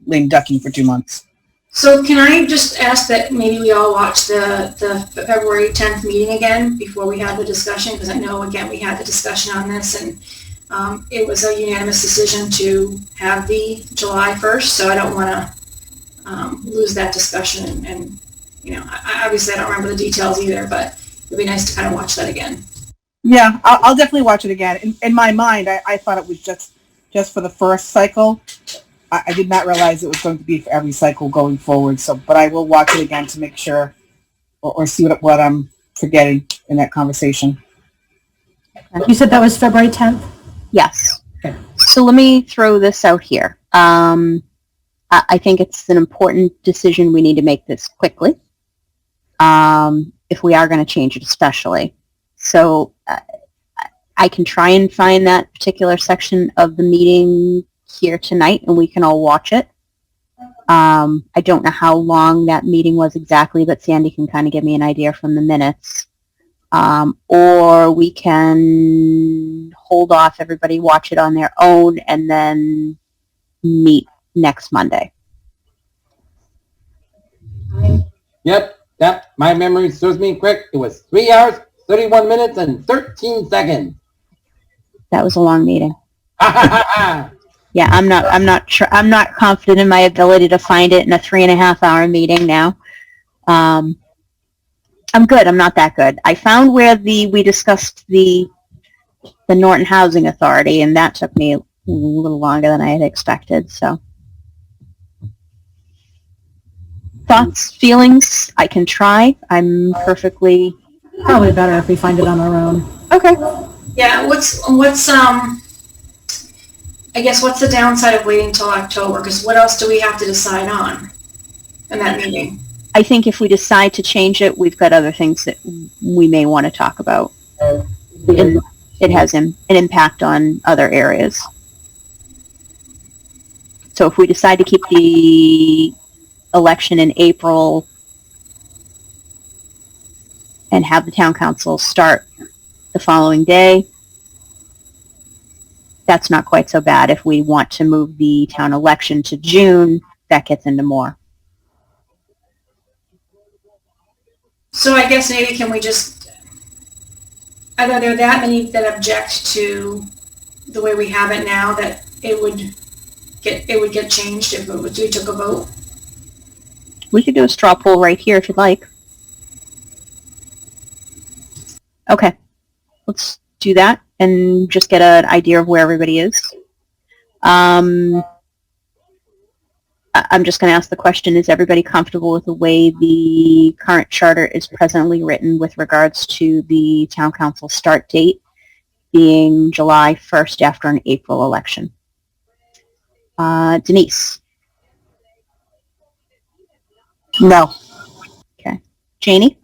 lame ducking for 2 months. So can I just ask that maybe we all watch the February 10th meeting again before we have the discussion? Because I know, again, we had the discussion on this, and it was a unanimous decision to have the July 1st, so I don't want to lose that discussion. And obviously I don't remember the details either, but it'd be nice to kind of watch that again. Yeah, I'll definitely watch it again. In my mind, I thought it was just for the first cycle. I did not realize it was going to be for every cycle going forward. But I will watch it again to make sure or see what I'm forgetting in that conversation. You said that was February 10th? Yes. Okay. So let me throw this out here. I think it's an important decision. We need to make this quickly. If we are going to change it, especially. So I can try and find that particular section of the meeting here tonight, and we can all watch it. I don't know how long that meeting was exactly, but Sandy can kind of give me an idea from the minutes. Or we can hold off, everybody watch it on their own, and then meet next Monday. Yep. My memory serves me quick. It was 3 hours, 31 minutes, and 13 seconds. That was a long meeting. Yeah, I'm not sure. I'm not confident in my ability to find it in a 3.5 hour meeting now. I'm good. I'm not that good. I found where we discussed the Norton Housing Authority, and that took me a little longer than I had expected. So, thoughts, feelings? I can try. I'm perfectly. Probably better if we find it on our own. Okay. Yeah. What's I guess what's the downside of waiting till October? Because what else do we have to decide on in that meeting? I think if we decide to change it, we've got other things that we may want to talk about. It has an impact on other areas. So if we decide to keep the election in April and have the town council start the following day, that's not quite so bad. If we want to move the town election to June, that gets into more. So I guess maybe can we just, are there that many that object to the way we have it now that it would get changed if we took a vote? We could do a straw poll right here if you'd like. Okay, let's do that and just get an idea of where everybody is. I'm just going to ask the question, is everybody comfortable with the way the current charter is presently written with regards to the town council start date being July 1st after an April election. Denise? No. Okay. Janie?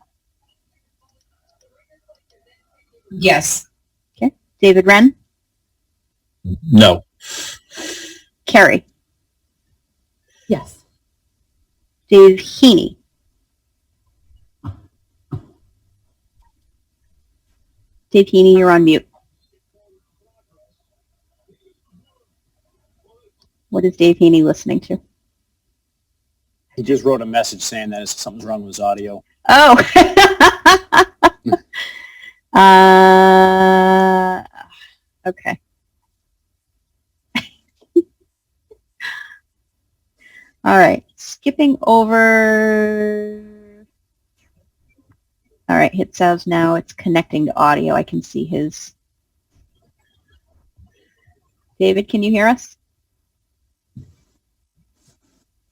Yes. Okay. David Wren? No. Carrie? Yes. Dave Heaney? Dave Heaney, you're on mute. What is Dave Heaney listening to? He just wrote a message saying that something's wrong with his audio. Oh. Okay. All right. Skipping over. All right. It says now it's connecting to audio. I can see his. David, can you hear us?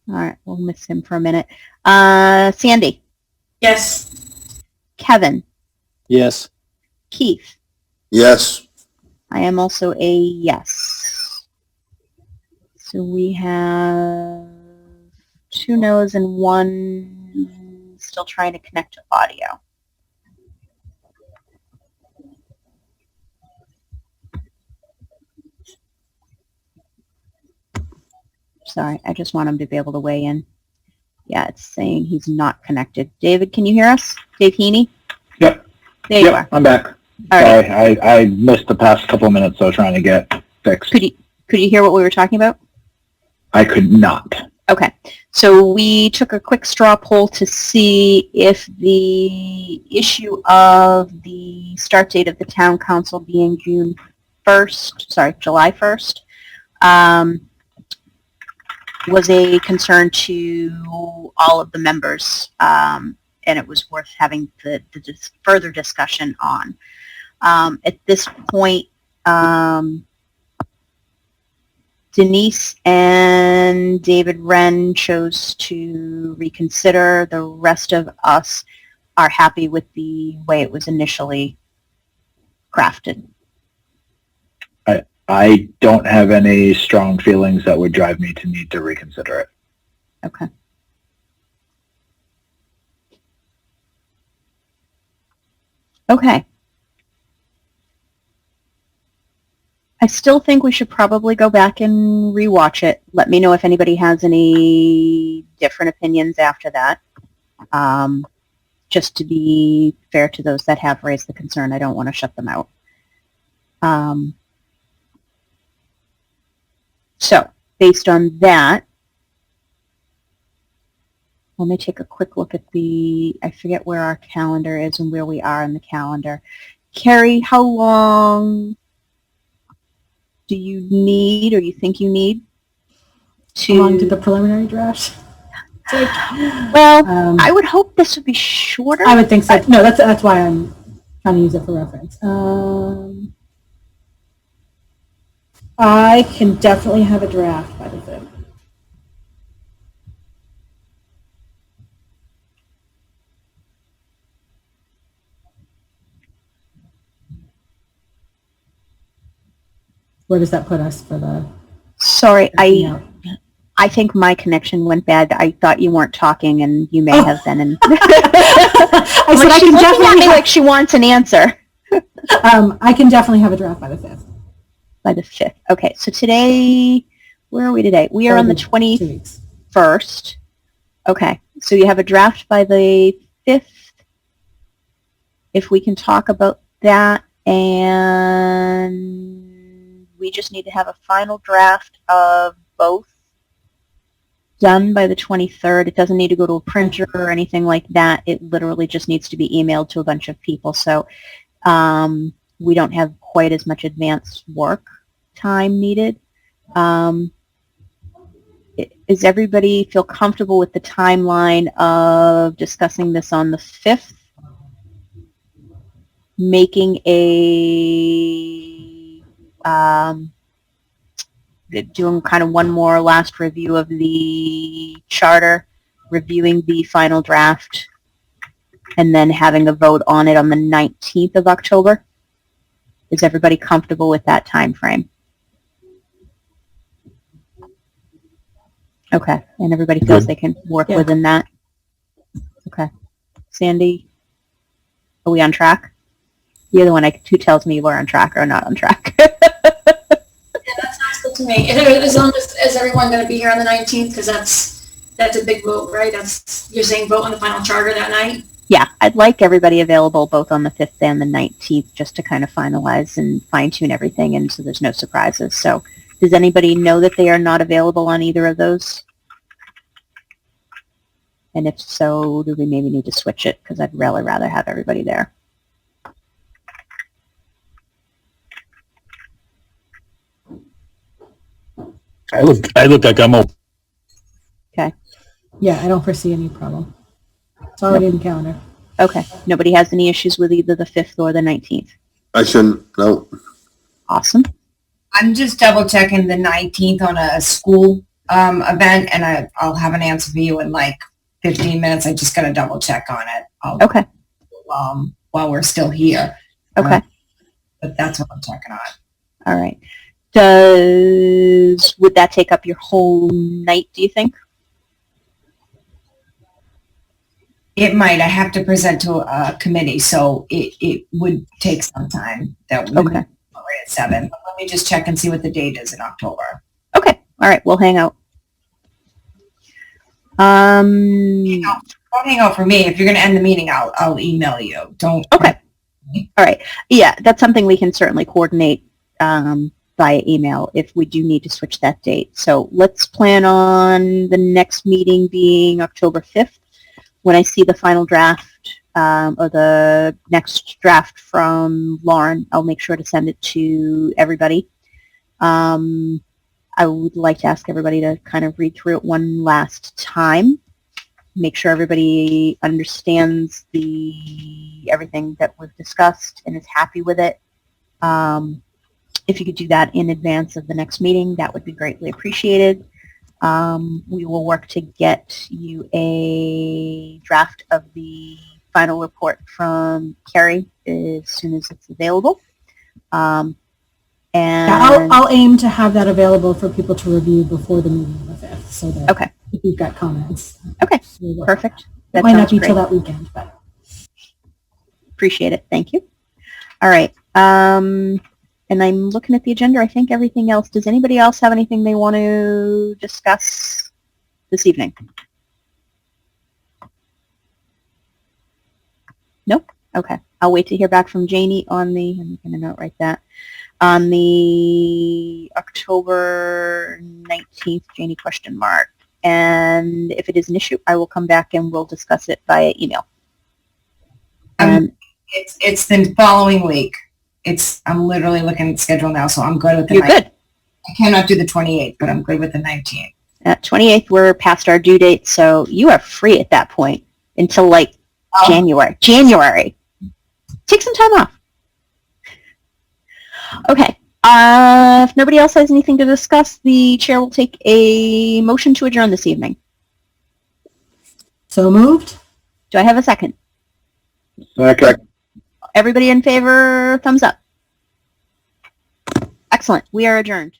All right. We'll miss him for a minute. Sandy? Yes. Kevin? Yes. Keith? Yes. I am also a yes. So we have 2 no's and 1 still trying to connect to audio. Sorry, I just want him to be able to weigh in. Yeah, it's saying he's not connected. David, can you hear us? Dave Heaney? Yep. There you are. I'm back. All right. Sorry, I missed the past couple of minutes, so I was trying to get fixed. Could you hear what we were talking about? I could not. Okay, so we took a quick straw poll to see if the issue of the start date of the town council being July 1st, was a concern to all of the members, and it was worth having the further discussion on. At this point, Denise and David Wren chose to reconsider. The rest of us are happy with the way it was initially crafted. I don't have any strong feelings that would drive me to need to reconsider it. Okay. Okay. I still think we should probably go back and rewatch it. Let me know if anybody has any different opinions after that. Just to be fair to those that have raised the concern, I don't want to shut them out. So, based on that, let me take a quick look at I forget where our calendar is and where we are in the calendar. Carrie, how long do you need or you think you need to... How long did the preliminary draft take? Well, I would hope this would be shorter. I would think so. No, that's why I'm trying to use it for reference. I can definitely have a draft by the 5th. Where does that put us for the... Sorry, I think my connection went bad. I thought you weren't talking, and you may have been. And I said I she's can looking at me definitely like she wants an answer. I can definitely have a draft by the 5th. By the 5th. Okay, so today, where are we today? We are on the 21st. Okay, so you have a draft by the 5th. If we can talk about that, and we just need to have a final draft of both done by the 23rd. It doesn't need to go to a printer or anything like that. It literally just needs to be emailed to a bunch of people. So we don't have quite as much advanced work time needed. Does everybody feel comfortable with the timeline of discussing this on the 5th? Making doing kind of one more last review of the charter, reviewing the final draft, and then having a vote on it on the 19th of October? Is everybody comfortable with that time frame? Okay, and everybody feels they can work Yeah. within that? Okay. Sandy, are we on track? You're the one who tells me we're on track or not on track. Yeah, that sounds good to me. As long as, is everyone going to be here on the 19th? Because that's a big vote, right? You're saying vote on the final charter that night? Yeah, I'd like everybody available both on the 5th and the 19th just to kind of finalize and fine tune everything and so there's no surprises. So does anybody know that they are not available on either of those? And if so, do we maybe need to switch it? Because I'd really rather have everybody there. I look like I'm open. Yeah, I don't foresee any problem. It's already in the calendar. Okay. Nobody has any issues with either the 5th or the 19th? I shouldn't, no. Awesome. I'm just double checking the 19th on a school event, and I'll have an answer for you in like 15 minutes. I just got to double check on it. Okay. While we're still here. Okay. But that's what I'm checking on. All right. Would that take up your whole night, do you think? It might. I have to present to a committee, so it would take some time. That would Okay. be at 7. But let me just check and see what the date is in October. Okay. All right. We'll hang out. Don't hang out for me. If you're going to end the meeting, I'll email you. Don't. Okay. All right. Yeah, that's something we can certainly coordinate via email if we do need to switch that date. So let's plan on the next meeting being October 5th. When I see the final draft or the next draft from Lauren, I'll make sure to send it to everybody. I would like to ask everybody to kind of read through it one last time. Make sure everybody understands everything that we've discussed and is happy with it. If you could do that in advance of the next meeting, that would be greatly appreciated. We will work to get you a draft of the final report from Carrie as soon as it's available. And Yeah, I'll aim to have that available for people to review before the meeting on the 5th, so that okay. if you've got comments. Okay, we'll perfect. It That might not sounds be great. till that weekend, but. Appreciate it. Thank you. All right. And I'm looking at the agenda. I think everything else. Does anybody else have anything they want to discuss this evening? Nope. Okay. I'll wait to hear back from Janie on the, I'm going to note right that, on the October 19th, Janie ? And if it is an issue, I will come back and we'll discuss it via email. It's the following week. I'm literally looking at the schedule now, so I'm good with the You're 19th. good. I cannot do the 28th, but I'm good with the 19th. At 28th, we're past our due date, so you are free at that point until like January. Take some time off. Okay. If nobody else has anything to discuss, the chair will take a motion to adjourn this evening. So moved. Do I have a second? Okay. Everybody in favor, thumbs up. Excellent. We are adjourned.